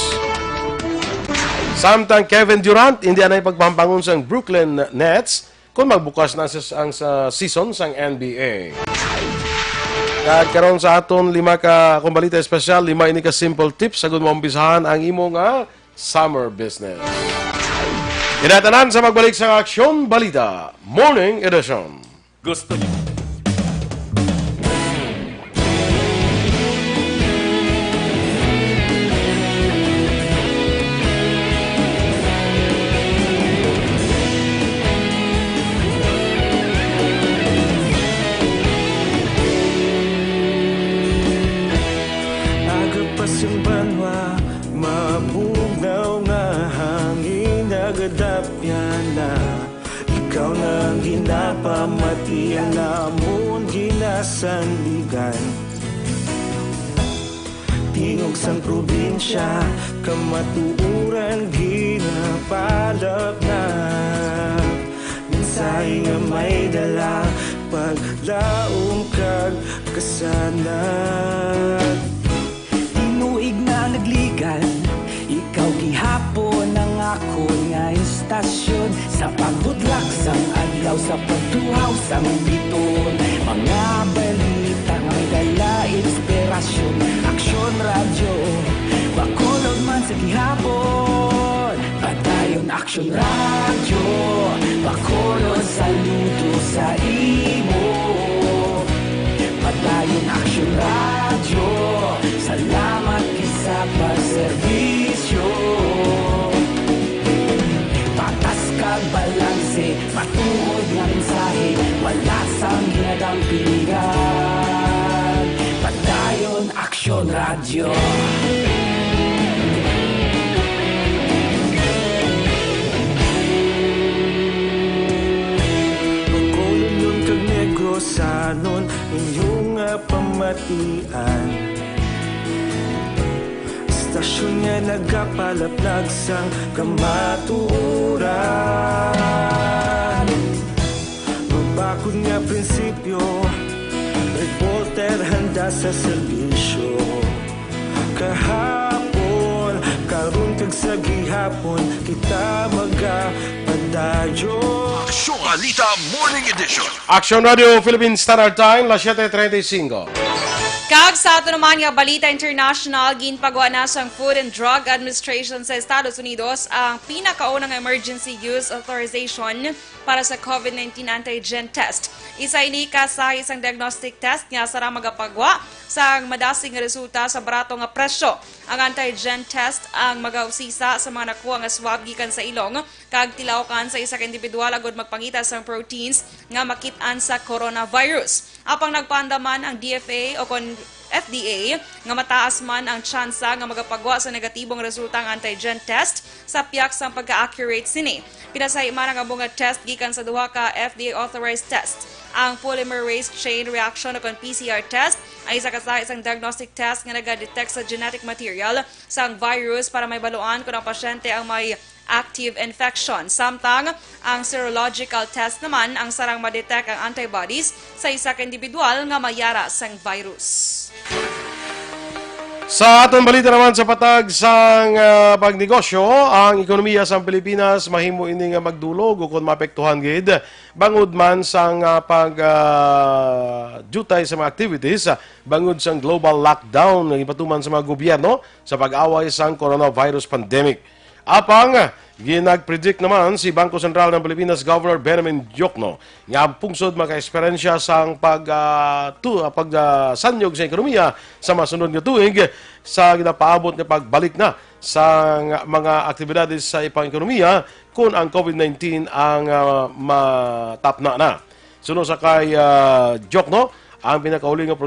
Samtang Kevin Durant hindi anay pagpampangon sang Brooklyn Nets kung magbukas na ang season sang NBA. Karon sa aton 5 ka kumbalita espesyal, 5 ini ka simple tips sagud mo umpisahan ang imo nga summer business. Inatanan sa magbalik sa Aksyon Balita Morning Edition. Gusto niyo? Yung banwa, mabugaw nga hangin nagadapya na. Ikaw nang ginapamatian namon ginasandigan. Tingog sang probinsya, kamatuuran ginapalap na. Minsay nga may dala, paglaom kag kasanat. Nagligan, ikaw gihapon ang ako nga istasyon sa pagdudlak sang adlaw sa pagtuhaw sang biton. Mga balita nga dala inspirasyon, Aksyon Radio bakulod man sa gihapon. Padayon Aksyon Radio bakulod saludo sa imo. Padayon Aksyon Radio, salamat sa pagserbisyo. Patas kag balanse, matuod nga mensahe, wala sang ginadampingan. Padayon Aksyon Radio. Pagkulong yung kag negosanon, inyong pamatian. Stasyon nga nagapalaplag sang kamatuuran. Mabakod nga prinsipyo, reporter handa sa serbisyo. Kahapon, karon kag sa gihapon, kita magapadayo. Aksyon Balita Morning Edition. Aksyon Radio Philippines Standard Time, las 7:35. Kag sa ato naman nga Balita International, ginpagawa na sa Food and Drug Administration sa Estados Unidos ang pinakaunang emergency use authorization para sa COVID-19 antigen test. Isa ini sa isang diagnostic test nga sara magapagwa sa madasing nga resulta sa barato nga presyo. Ang antigen test ang magausisa sa mga nakuha nga swab gikan sa ilong kag tilawkan sa isa ka individual agud magpangita sa proteins nga makit-an sa coronavirus. Apang nagpaandaman ang DFA o FDA nga mataas man ang tsansa nga magapagwa sa negatibong resulta ng antigen test sa piyak sa pagka-accurate sini. Pinasay man ang abong test gikan sa duha ka FDA authorized test. Ang polymerase chain reaction o PCR test ay isa ka sa isang diagnostic test nga naga-detect sa genetic material sa virus para may baluan kung ang pasyente ang may active infection. Samtang ang serological test naman ang sarang ma-detect ang antibodies sa isa ka individual nga mayara sang virus. Sa atong balita naman sa patag sang pagnegosyo, ang ekonomiya sa Pilipinas mahimo ini nga magdulog kung maapektuhan gid bangod man sang jutay sa mga activities bangod sang global lockdown nga ipatuman sa mga gobyerno sa pag-away sang coronavirus pandemic. Apang ginag-predict naman si Bangko Sentral ng Pilipinas Governor Benjamin Diokno nga ang pungsod maka-eksperyensya sang pagsanyog sa ekonomiya sa masunod nga tuig sa ginapaabot nga pagbalik na sa mga aktibidades sa ipang ekonomiya kung ang COVID-19 ang matapna na. Sunod sa kay Diokno, ang pinakauling nga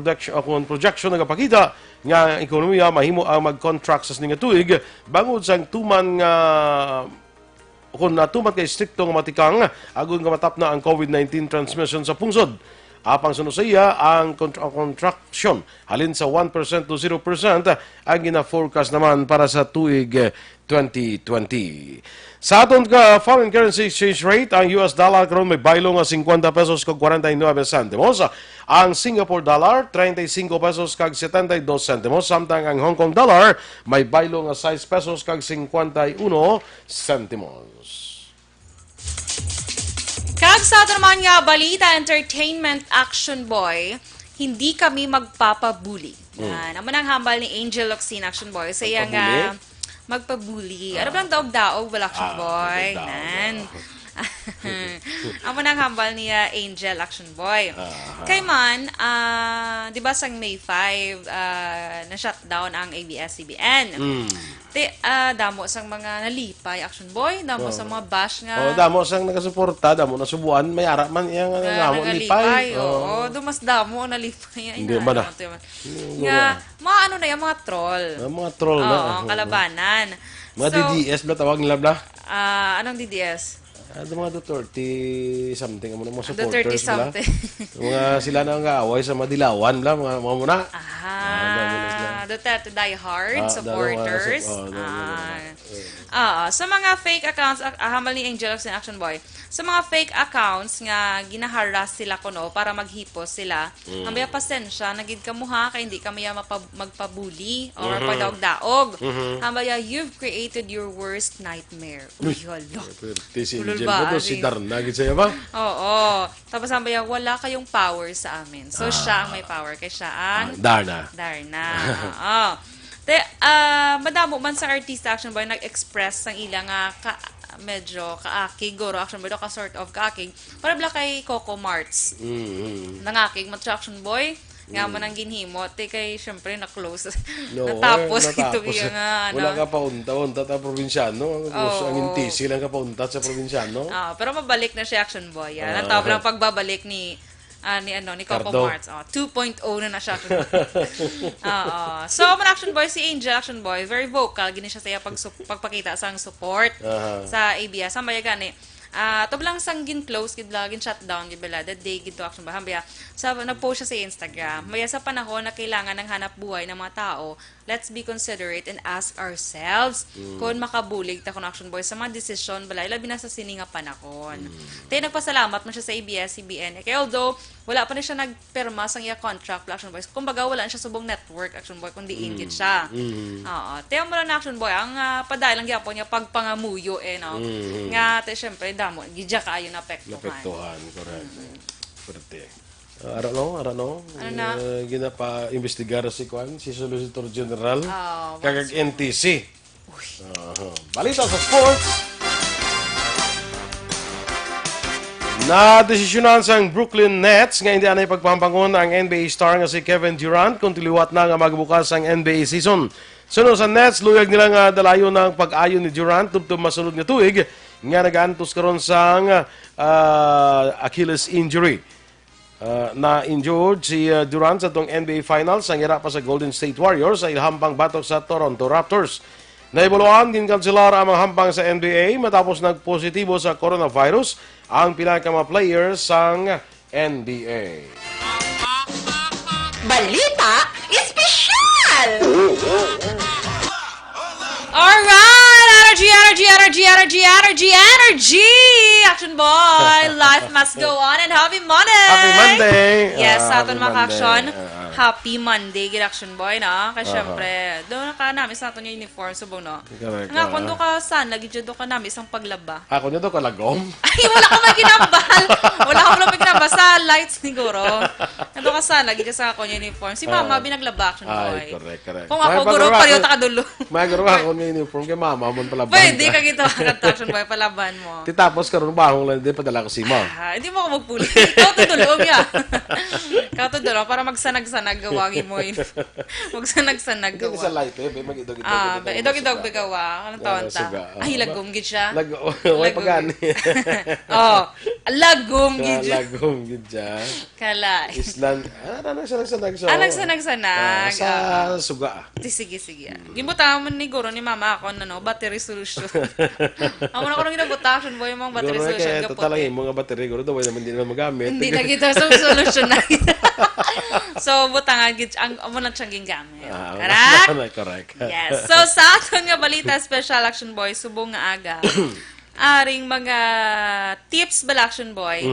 projection nga pakita nga ekonomiya mahimo ang mag-contract sa nga tuig bangod sang tuman nga kung natuman kay strikto nga matikang agon nga matapna ang COVID-19 transmission sa pungsod. Apang sunod sa iya ang contraction halin sa 1% to 0% ang gina-forecast naman para sa tuig 2020. Sa aton ka foreign currency exchange rate, ang US dollar karon may baylo nga 50 pesos kag 49 centimos. Ang Singapore dollar 35 pesos kag 72 centimos, samtang ang Hong Kong dollar may baylo nga 6 pesos kag 51 centimos. Kag sa ato naman nga Balita Entertainment Action Boy, hindi kami magpapabuli. Naman ang hambal ni Angel Locsin Action Boy. Sa iya nga magpabuli. Ano ba ang daog-daog wala Action Boy? Nan. Ang manang hambal niya Angel Action Boy. Kay man, di ba sang May 5, na-shutdown ang ABS-CBN. Damo sang mga nalipay Action Boy, damo sang mga bash nga. Damo sang nagasuporta, damo nasubuan, may ara man yang damo lipay. Dumas damo nalipay. Hindi ba na? Nga, mga ano na yan, mga troll. Mga troll na. Kalabanan. Mga DDS ba tawag nila ba? Anong DDS? Mga Duterte something, mga supporters Duterte something. Mga sila na nga away sa Madilawan, mga muna. Duterte die hard supporters. Sa mga fake accounts, hambal ni Angel Locsin Action Boy, sa mga fake accounts nga ginaharas sila kuno para maghipos sila, ang may pasensya, nagid kamuha kay hindi kami magpabuli or padaog-daog. Hambaya, you've created your worst nightmare. Uy, hala. Si Darna, gitsaya ba? Oo. Tapos hambaya, wala kayong power sa amin. So, siya ang may power. Kaya siya ang Darna. Madamo man sa artista Action Boy nag-express sang ilang medyo kaakig goro Action Boy ka sort of kaakig para bla kay Coco Marts nangakig mat Action Boy nga man ang ginhimot kay syempre na close natapos ito yung wala ka pa unta ta probinsyano ang intisi lang ka pa unta sa probinsyano pero mabalik na siya Action Boy natawag lang pagbabalik ni Coco Marts. 2.0 na siya. So, man Action Boy, si Angel Action Boy, very vocal. Gini siya sa pagpakita sa support sa ABS. Ang baya gani. Ito lang sang gin-close, gin-shutdown, gibala, that day, gito Action Boy. Hambaya, nag-post siya sa Instagram. Maya sa panahon na kailangan ng hanap buhay ng mga tao, let's be considerate and ask ourselves kung makabulig ta kung Action Boy sa mga desisyon, balay, labi na sa sininga panahon. Tayo nagpasalamat man siya sa ABS-CBN. Kaya although, wala pa na siya nagperma sa iya contract Action Boy. Kumbaga, wala na siya subong network Action Boy, kundi ingit siya. Tayo mo lang na Action Boy, ang padahil lang gyapon niya pagpangamuyo Nga, tayo syempre, damo, gidya kaayo na apektuhan. Correct. I don't know. Ano na? Ginapa-investigar si Kwan, si Solicitor General. Oh, Kagag NTC. Balita sa sports. Na-desisyonan sang Brooklyn Nets nga hindi anay pagpampangon ang NBA star nga si Kevin Durant kung tiliwat na nga magbukas ang NBA season. Sunod sa Nets, luyag nila nga dalayo ng pag-ayon ni Durant tubtob masunod nga tuig nga nag-antos karon sang Achilles injury. Na-injured si Durant sa itong NBA Finals ang ira pa sa Golden State Warriors sa ilhampang batok sa Toronto Raptors. Naibuluan, ginkanselar ang mga hampang sa NBA matapos nagpositibo sa coronavirus ang pila ka mga players sang NBA. Balita espesyal! Alright! Energy! Action boy! Life must go on and happy Monday! Happy Monday! Yes, sa aton Happy mga action. Monday. Happy Monday, gid action boy, na? Kasi syempre, doon ka namin sa aton yung uniform, subong, no? Correct. Nga, kung doon ka saan, lagi dyan doon ka namin isang paglaba. Ako nyo to kalagom. Ay, wala ka may ginambal! Wala ka may ginambal sa lights siguro. Nandun ka saan, lagi dyan sa ako yung uniform. Si mama, binaglaba action boy. Ay, correct. Kung ako, guro, pareho ta kadulo. May garo ako ng uniform kay mama mo palaban. Pwede ka gito, action boy, palaban mo. Titapos karon bahong lang din padala ko si mo. Hindi mo ako magpuli. Ikaw tudulong ya. Ikaw tudulong para magsanag-sanag gawagin mo yun. Magsanag-sanag Hindi sa gawa. light mag-idog-idog. Idog-idog bigawa. Anong taon ta? Ay, lagom gid siya. Way pagani. Oh, lagom gid siya. Lagom gid siya. Kala. Island. Ano nagsanag so? Nagsanag-sanag. Sa suga. Sige. Gibuta man ni guro ni mama ako no, battery solution. Amo na ko nang gibutation boy mga battery Guro na solution kaya gapot. total ang mga battery guro daw naman din naman magamit. Hindi na kita so solution na. So butangan gid ang amo na siyang gingamit. Correct. Yes. So sa aton nga balita special action boy subong nga aga. Aring mga tips bala action boy.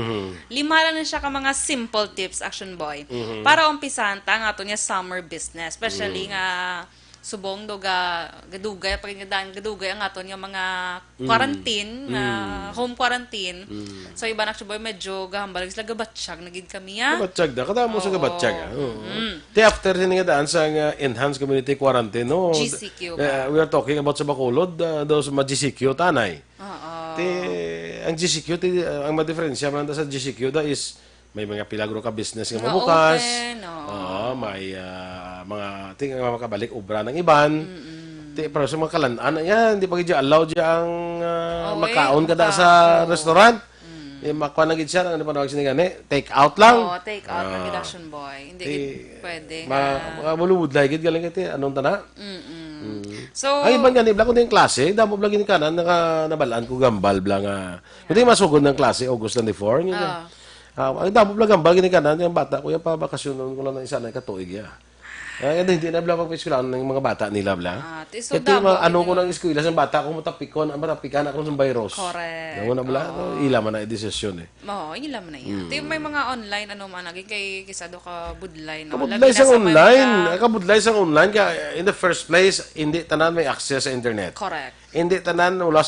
Lima lang na siya ka mga simple tips action boy. Para umpisahan ta nga ato nga summer business, especially nga subong do gadugay gadugay ang aton nga mga quarantine, home quarantine. So iba na action boy medyo gahambal sila gabatsyag nagid kami ya. Gabatsyag da kada mo sa gabatsyag. Ti after din nga daan sa enhanced community quarantine no. GCQ. We are talking about sa Bacolod do sa GCQ tanay. Ang GCQ ang ma-diferensya man sa GCQ da is may mga pilagro ka business nga mabukas. May mga tinga nga makabalik obra ng iban. Pero sa mga kalanaan yan, hindi pa gid allow ang makaon kada sa restaurant. Makuha na gid siya, ano pa nawag sinigani? Take out lang. Take out ng reduction boy. Hindi pwede. Malubudlay gid galing kiti anong tana? So ay iban gani bla ko din klase, damo bla gini kanan nabalaan ko gambal bla nga. Hindi masugod ng klase August 24. Ang damo bla gambal gini kanan yung bata ko yung pa bakasyon ko lang na isa na katuig ya. Hindi na bla pag-eskwelahan ng mga bata nila bla. So ano ko ng eskwela sa bata ko matapikan ako sa virus. Correct. Damo na bla ila man na desisyon eh. Ila man na yan. May mga online ano man naging kay kisado ka budlay no. Kabudlay sa online. Kabudlay sa online ka in the first place hindi tanan may access sa internet. Correct. Hindi tanan wala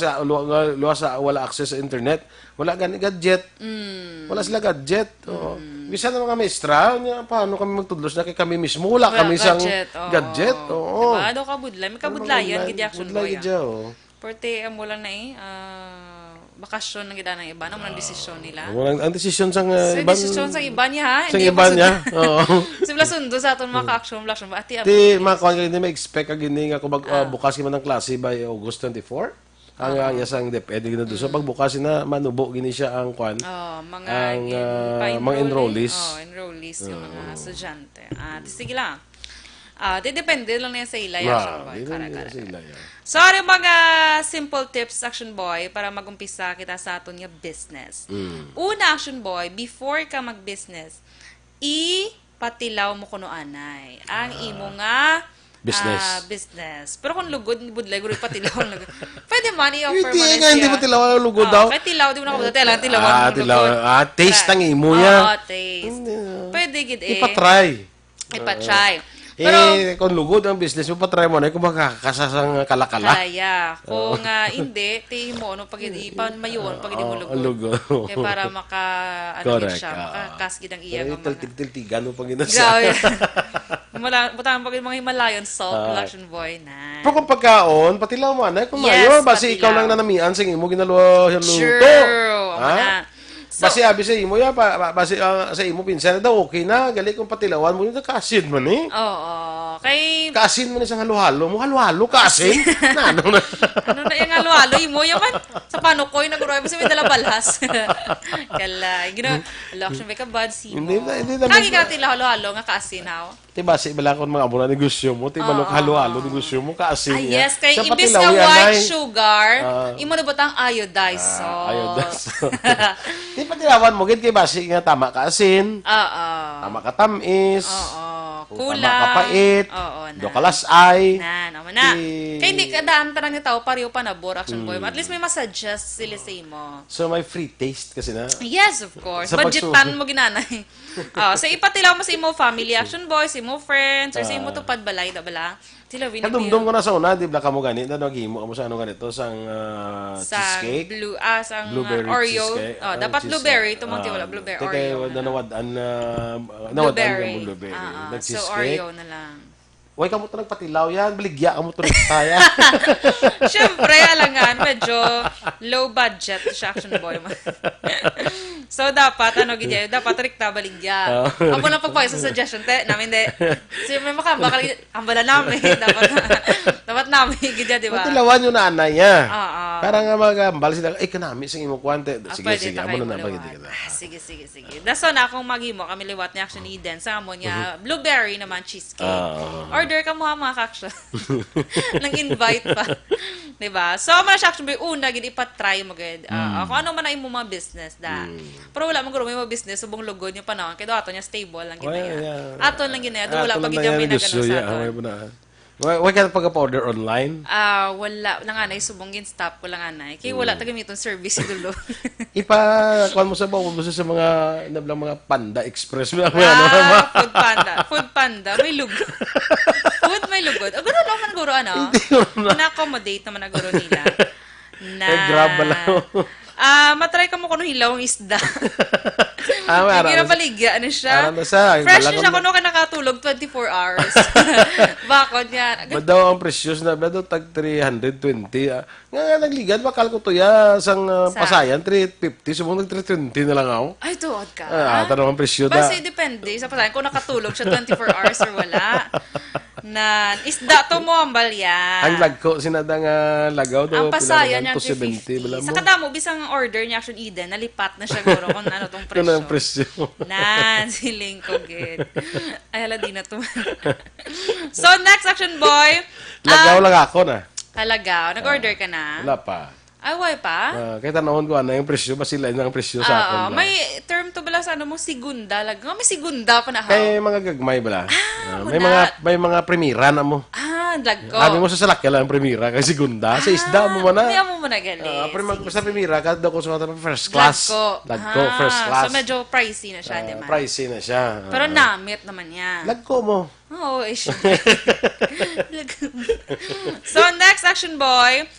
access sa internet. Wala gani gadget. Wala sila gadget. Bisan na mga maestra, paano kami magtudlos na kay kami mismo? Wala kami isang gadget. Diba? Daw ka budlay. May kabudlayan, gidi action boy. Porte, mo lang na bakasyon ng gida ng iba. Ano ang desisyon nila? Ang desisyon sa iban. Desisyon sa iba niya, ha? Sa iba niya. Simula sundo sa aton mga ka-action. Ati, mga kung hindi may-expect ka gini nga kung bukas ka man ng klase by August 24. Ang yasang depende gina doon. So pagbukas na manubo gini siya ang kwan. Mga enrollees. Enrollees yung mga estudyante. Sige lang. Depende lang na sa ilay action boy. So mga simple tips action boy para magumpisa kita sa aton nga business. Una action boy, before ka mag-business, ipatilaw mo kuno anay. Ang imo nga business. Pero kung lugod, budlay, guro patilaw lang. Pwede man, i-offer mo na siya. Hindi mo tilaw ang lugod daw. Kahit tilaw, di mo na kapag tilaw ang lugod. Taste ang imo niya. Taste. Pwede gid Ipatry. Kung lugod ang business mo, patry mo na kung makakasasang kalakala. Kaya. Kung hindi, tingin mo, pag ipan-mayon, pag hindi mo lugod. Lugod. Kaya para Correct. siya, makakasgid ang iya. Tiltigan mo pag inasa. Grabe. Butang pag mga Himalayan salt production boy na. Pero kung pagkaon, patilaw mo, anay, kung Yes, mayo, basi patilaw. ikaw lang nanamian, sige mo, ginalo, luto. True. Ha? Basi abi sa imo ya, basi sa imo pinsan na daw, okay na, gali kung patilawan mo, yung kasin man eh. Oo. Kay Kasin mo na isang halo-halo mo, halo-halo, kasin. Ano na? ano na yung halo-halo, imo yaman. Sa panukoy, naguroy mo siya may dalabalhas. Kala, action may kabad, simo. Hindi na. Kagi ka tila halo-halo nga kaasinaw. Diba, si bala kung mga muna negosyo mo, tiba halo-halo negosyo mo, kasin niya. Yes, kay Sa imbis patilaw nga yan, white ay. sugar, imo na butang iodized salt. Iodized. Di patilawan mo, gid kay basi nga tama ka asin, Oo. tama ka tamis, Oo. tama Kulang. ka pait, Oo, na. do ka lasay. Naman na. Kaya hindi ka daan tarang nga tao, pareho pa na action boy. At least may masuggest sila sa imo. So may free taste kasi na. Yes, of course. Sa Budgetan mo ginanay. So ipatilaw mo sa imo family action boy, sa imo friends, or sa imo tupad balay, da bala. Sila Kadumdum ko na sa una, di ba ka mo ganito, nagimo mo sa ano ganito, sang sa cheesecake. sang Blueberry Oreo. cheesecake. Dapat blueberry, tumang wala blueberry Oreo. Nawadaan Blueberry. ka mo blueberry. So Nag-cheesecake. Oreo na lang. Huwag ka mo ito nagpatilaw yan, baligya ka mo ito nagtaya. Siyempre, alangan, medyo low budget siya action boy. So, dapat, dapat rikta baligya. Ako lang pagpagay sa suggestion, namin de. So, may makambakal, ambala namin. Dapat namin, gidya, di ba? Patilawan yung nanay niya. Oo. Para nga magambal sila, kanami, sige mo kwante. Sige, Pwede sige, ta amo kayo na na. maliwat. Sige. Daso na akong magimo, kami liwat ni Action Eden. Sa amo niya, blueberry naman, cheesecake. Order ka mo ha, mga kaksyon. Nang invite pa. Diba? So, man siya action boy, una, gid ipatry mo gid. Kung ano man na imo mga business da. Pero wala man guro may mga business, subong lugod yung panahon. Kaya ato niya stable lang ginaya. Ato lang ginaya. Wala pag gid may nagano sa aton. Huwag ka pag-order online? Wala. Langanay, subong stop ko langanay. Kaya wala tagamitong service dulo. Kuhan mo sa bawang mo sa mga nablang mga Panda Express. Food Panda. May lugod. Food may lugod. Guro naman guro ano? Na-accommodate naman na guro nila. Grab ba lang? Matry ka mo kung hilawang isda. Hindi na baligya na siya. Fresh na siya kung ka nakatulog 24 hours. Bakod yan. Madaw ang precious na daw tag 320. Nga nagligan bakal ko to ya sang pasayan 350 subong nag 320 na lang ako. Ay tuod ka. Tanong ang presyo da. Basta depende sa pasayan kung nakatulog siya 24 hours or wala. Na isda to mo ang balya. Ang lagko sinadang lagaw do. Ang pasayan niya 270 sa kadamo bisang order niya Action Eden nalipat na siya guro kung ano tong presyo. Ano ang presyo? Siling ko gid. Ay hala di na to. So next Action Boy. Lagaw lang ako na. Kalagaw. Nag-order ka na? Wala pa. Ay, why pa? Kaya tanongin ko ano yung presyo, ba sila ang presyo sa akin. May term to bala sa ano mo, segunda. May segunda pa na kaya mga gagmay bala. May mga premira na mo. Lagko. Sabi mo sa salakya lang premira, kasi segunda. Sa isda mo man na. May mo na gali. Sa premira, kada ko sa first class. Lagko, first class. So medyo pricey na siya, di ba? Pricey na siya. Pero namit naman yan. Lagko mo. Oo, So next Action Boy,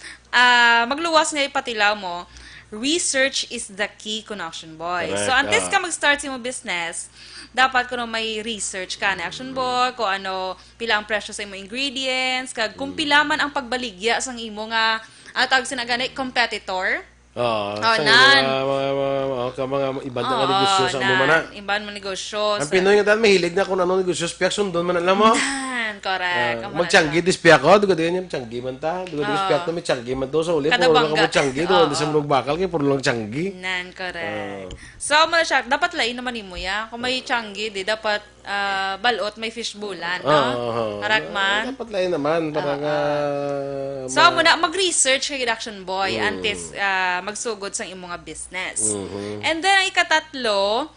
magluwas nga ipatilaw mo, research is the key connection boy. Correct. So until ka mag-start sa mo business, dapat kuno may research ka na action boy, kung ano, pila ang presyo sa imo ingredients, kag kung pila man ang pagbaligya sang imo nga tawag sinagani competitor. Mga ibang na negosyo sa mo man. Ibang mga negosyo. Ang Pinoy nga dahil mahilig na kung ano negosyo, piyak sundon man alam mo. Correct. Magtiyanggi, dispiyak ko. Dugo din yung tiyanggi man ta. Dugo din dispiyak to, may tiyanggi man to. Sa ulit, puro lang ka mo tiyanggi. Dugo din sa mulog bakal, kaya puro lang tiyanggi. Correct. So, siya, dapat lain naman mo ya. Kung may tiyanggi, dapat balot, may fishbowlan. Correct man? Dapat lain naman. So, muna, mag-research kay Action Boy antes magsugod sa imong business. And then, ikatatlo,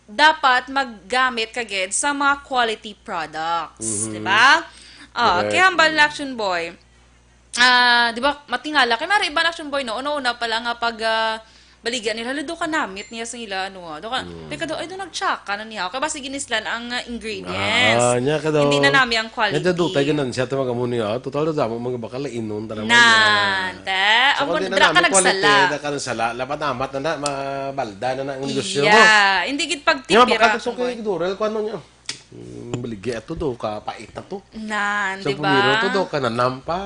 dapat maggamit kagid sa mga quality products, di ba? Kaya hambal na Action Boy, di ba, matingala, kaya mara ibang Action Boy, no, una-una pala nga pag baligyan nila, do ka namit niya sa ila, do ka, teka do, ay do nagtsaka na niya, kaya basi ginislan ang ingredients. Nya ka daw. Hindi na namin ang quality. Nya do tayo ganan siya tawaga mo niya. Total da mo mga bakal inon ta naman. Nante, ang dra ka nagsala. Da ka nagsala, lapat amat na mabalda na ang negosyo mo. Yeah, hindi gid pagtipira. Nya makatso kay Dorel kuno niya. Baligya to do ka pait na to. Di ba? Pumiro to do ka na nampa.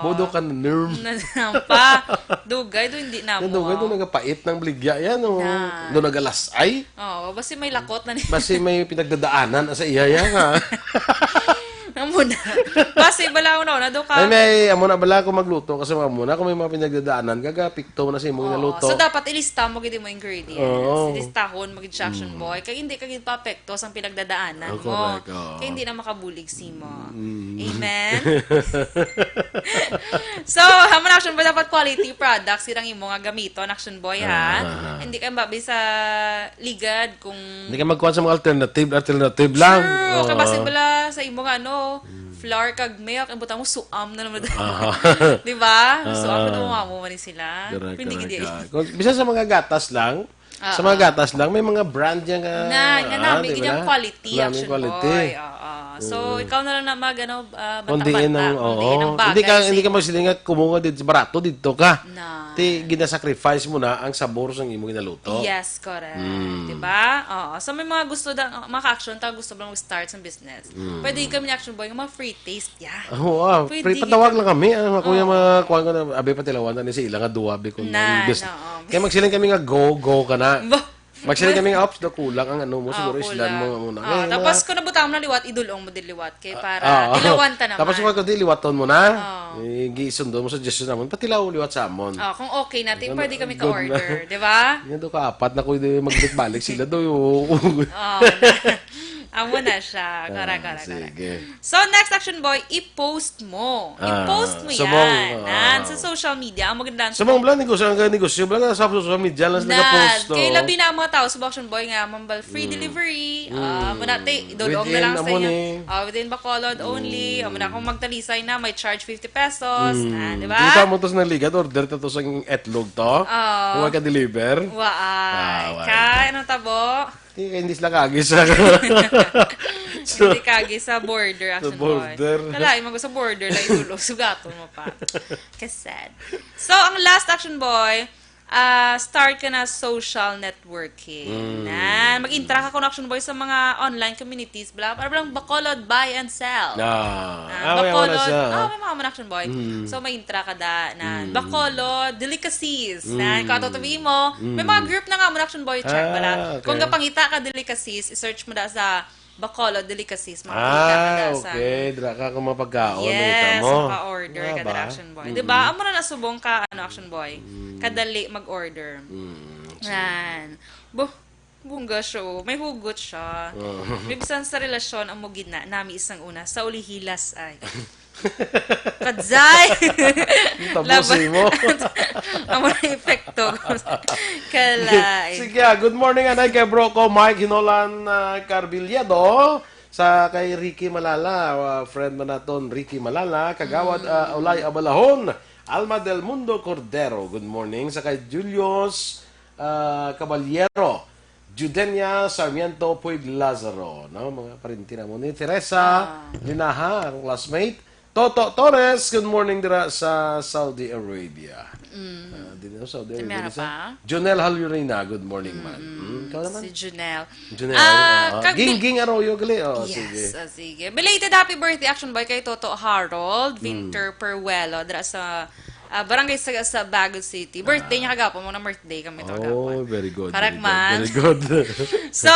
Bodo ka na nerve. Nampa. Dugay do hindi na mo. Dugay do nagapait ng baligya yan o. Do nagalasay. Basi may lakot na niya. Basi may pinagdadaanan sa iya nga. Amo na. Basi bala na do ka. May amo na bala ko magluto kasi muna kung may mga pinagdadaanan gagapikto mo na sa imong naluto. So dapat ilista mo gid mo ingredients. Ilistahon mo gid siya action boy kay hindi ka gid papekto sang pinagdadaanan mo. Correct. Kay hindi na makabulig si mo. Amen. So, hamon action boy dapat quality products irang imo nga gamiton action boy ha. Hindi ka mabi sa ligad kung hindi ka magkuha sa mga alternative lang. Sure. Kay basi bala sa imo nga flour kag milk ang butang mo suam na naman. Di ba? Suam na mo man sila. Hindi gid. Bisa sa mga gatas lang. Sa mga gatas lang may mga brand yang namin gid quality action boy. So ikaw na lang na bata-bata. Hindi ka magsilinga kumuha dito barato dito ka. Ti gina-sacrifice mo na ang sabor sa imong ginaluto. Yes, correct. Diba? So may mga gusto mga action ta gusto lang mag-start sa business. Pwede kami action boy mga free taste free patawag lang kami. Kuya makuha ko na abi patilawan ni sa ila nga duwabi ko. Kaya magsiling kami nga go ka na. Magsiling kami nga ops do kulang ang mo siguro islan mo muna. Tapos kung nabutan mo na liwat idulong mo din liwat kay para tilawan ta naman. Tapos kung di liwaton mo na. Giisundo mo suggestion namon patilaw liwat sa amon. Kung okay natin pwede kami ka-order, di ba? Yan do ka apat na ko magbalik sila do. Amo na siya. Kara. Sige. So, next action boy, i-post mo. I-post mo yan. Sa social media. Ang magandang sa mga blang negosyo blang sa social media lang nag-post. Kaya labi na mga tao sa action boy nga, mambal free delivery. Manate, idodong na lang sa inyo. Within Bacolod only. Muna kung magtalisay na, may charge 50 pesos. Di ba? Kita mo to sa naligat, order to sa etlog to. Huwag ka deliver. Kaya, anong tabo? Hindi sila kagis sa hindi kagis sa border action boy. Kalay mo sa border na itulo sugaton mo pa. Kasad. So ang last action boy, start ka na social networking. Mag-interact ka action boy sa mga online communities para lang Bacolod buy and sell. Bacolod, may mga action boy. So may interact ka Bacolod delicacies. Katatabi mo, may mga group na nga action boy check bala. Kung kapangita ka delicacies, i-search mo sa Bacolod delicacies. Okay. Dra ka kung mapagkaon. Yes, maka-order ka action boy. Diba? Amo na nasubong ka action boy. Kadali mag-order. Yan. Bungga siya. May hugot siya. May bisan sa relasyon ang mugina nami isang una sa ulihilas ay. Kadzay! Tapusin mo. Ang mga epekto. Kalay. Sige, good morning anay kay bro ko Mike Hinolan Carvillado. Sa kay Ricky Malala, friend mo naton Ricky Malala, kagawad Ulay Abalahon, Alma del Mundo Cordero. Good morning. Sa kay Julius Caballero, Judenia Sarmiento Puig Lazaro. Mga parintina mo ni Teresa Linaha, ang classmate. Toto Torres, good morning dira sa Saudi Arabia. Dito sa Saudi Arabia. Jonel Halurina, good morning man. Ikaw naman? Si Junel. Ging Arroyo gali. Yes, sige. Belated happy birthday action boy kay Toto Harold Winter Perwelo dira sa barangay sa Baguio City. Birthday niya kagapon mo na birthday kami to gapon. Very good. Correct man. Very good. So,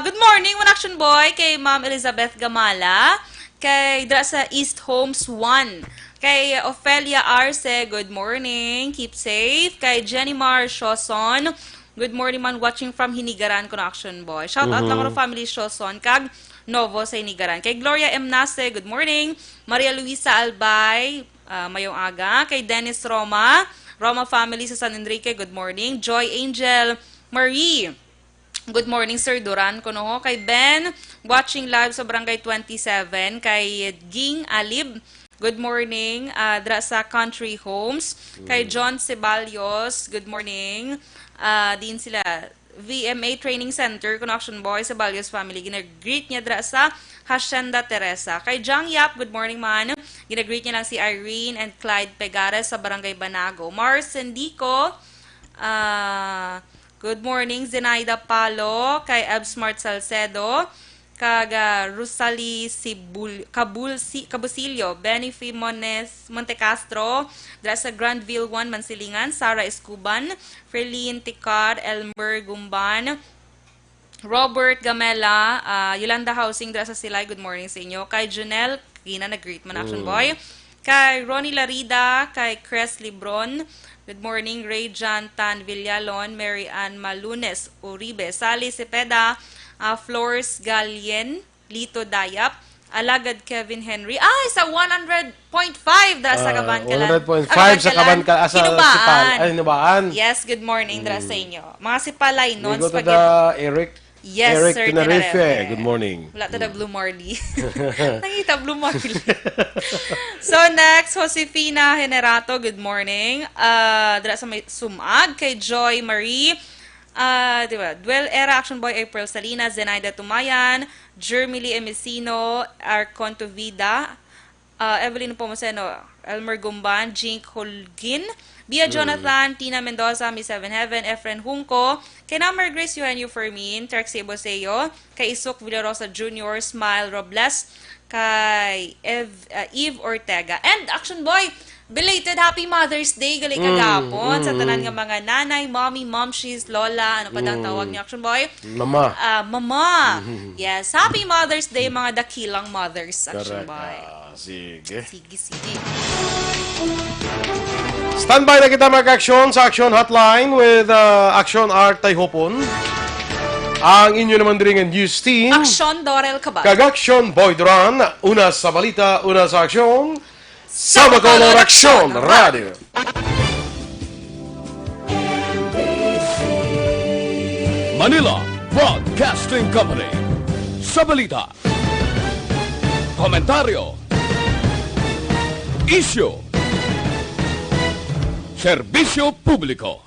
good morning one action boy kay Ma'am Elizabeth Gamala. Kay dra sa East Homes 1. Kay Ophelia Arce, good morning. Keep safe. Kay Jenny Mar Shoson, good morning man watching from Hinigaran Connection Boy. Shout out lang ko family Shoson kag Novo sa Hinigaran. Kay Gloria M. Nase, good morning. Maria Luisa Albay, mayong aga. Kay Dennis Roma family sa San Enrique, good morning. Joy Angel Marie, good morning, Sir Duran. Kuno kay Ben, watching live sa Barangay 27. Kay Ging Alib, Good morning, dra sa Country Homes. Kay John Ceballos, good morning. Din sila, VMA Training Center, Connection Boy, Ceballos family. Ginag-greet niya dra sa Hacienda Teresa. Kay Jang Yap, good morning man. Ginag-greet niya lang si Irene and Clyde Pegares sa Barangay Banago. Mars Sendico, good morning. Zenaida Palo, kay Absmart Salcedo, kaga Rosalie Cabusilio, Benny Fimones Montecastro, dra sa Grandville 1, Mansilingan, Sara Escuban, Ferlin Ticad, Elmer Gumban, Robert Gamela, Yolanda Housing, dra sa Silay, good morning sa inyo. Kay Janelle, kina nag-greet man Action Boy. Kay Ronnie Larida, kay Cres Libron, good morning. Ray Jan Tan Villalon, Mary Ann Malunes Uribe, Sally Cepeda, Flores Galien, Lito Dayap, Alagad Kevin Henry. Ay, sa 100.5 dra sa Kabankalan. 100.5 sa Kabankalan. Kinubaan. Hinubaan. Yes, good morning dra sa inyo. Mga sipalay, We non go to spaghetti. the Eric. Yes, Eric sir. Tenerife. Good morning. Wala to the Blue Marley. Nakita Blue Marley. So next, Josefina Generato, good morning. Dra sa may Sumag, kay Joy Marie. Diba? Duel Era, Action Boy, April Salinas, Zenaida Tumayan, Jermily Emesino, Arconto Vida, Evelyn Pomoseno, Elmer Gumban, Jink Holgin, Bia Jonathan, Tina Mendoza, Miss Seven Heaven, Efren Hunco, kay Namar Grace Eugenio Fermin, Trexie Boseo, kay Isuk Villarosa Jr., Smile Robles, kay Eve Ortega. And Action Boy, belated Happy Mother's Day gali kagapon sa tanan nga mga nanay, mommy, momshies, lola, ano pa daw tawag ni Action Boy? Mama. Mama. Yes, Happy Mother's Day mga dakilang mothers, Action Correct. Boy. Sige. Sige. Standby na kita mag-aksyon sa Action Hotline with Action Art Tayhopon. Ang inyo naman din ang news team. Aksyon Dorel Cabatu. Kag-Aksyon Boy Duran. Una sa balita, una sa aksyon. Sama Color Aksyon Radio. Manila Broadcasting Company. Sa balita. Komentaryo. Isyu. Serbisyo publiko.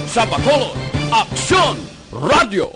Sa Bacolod, Aksyon Radio.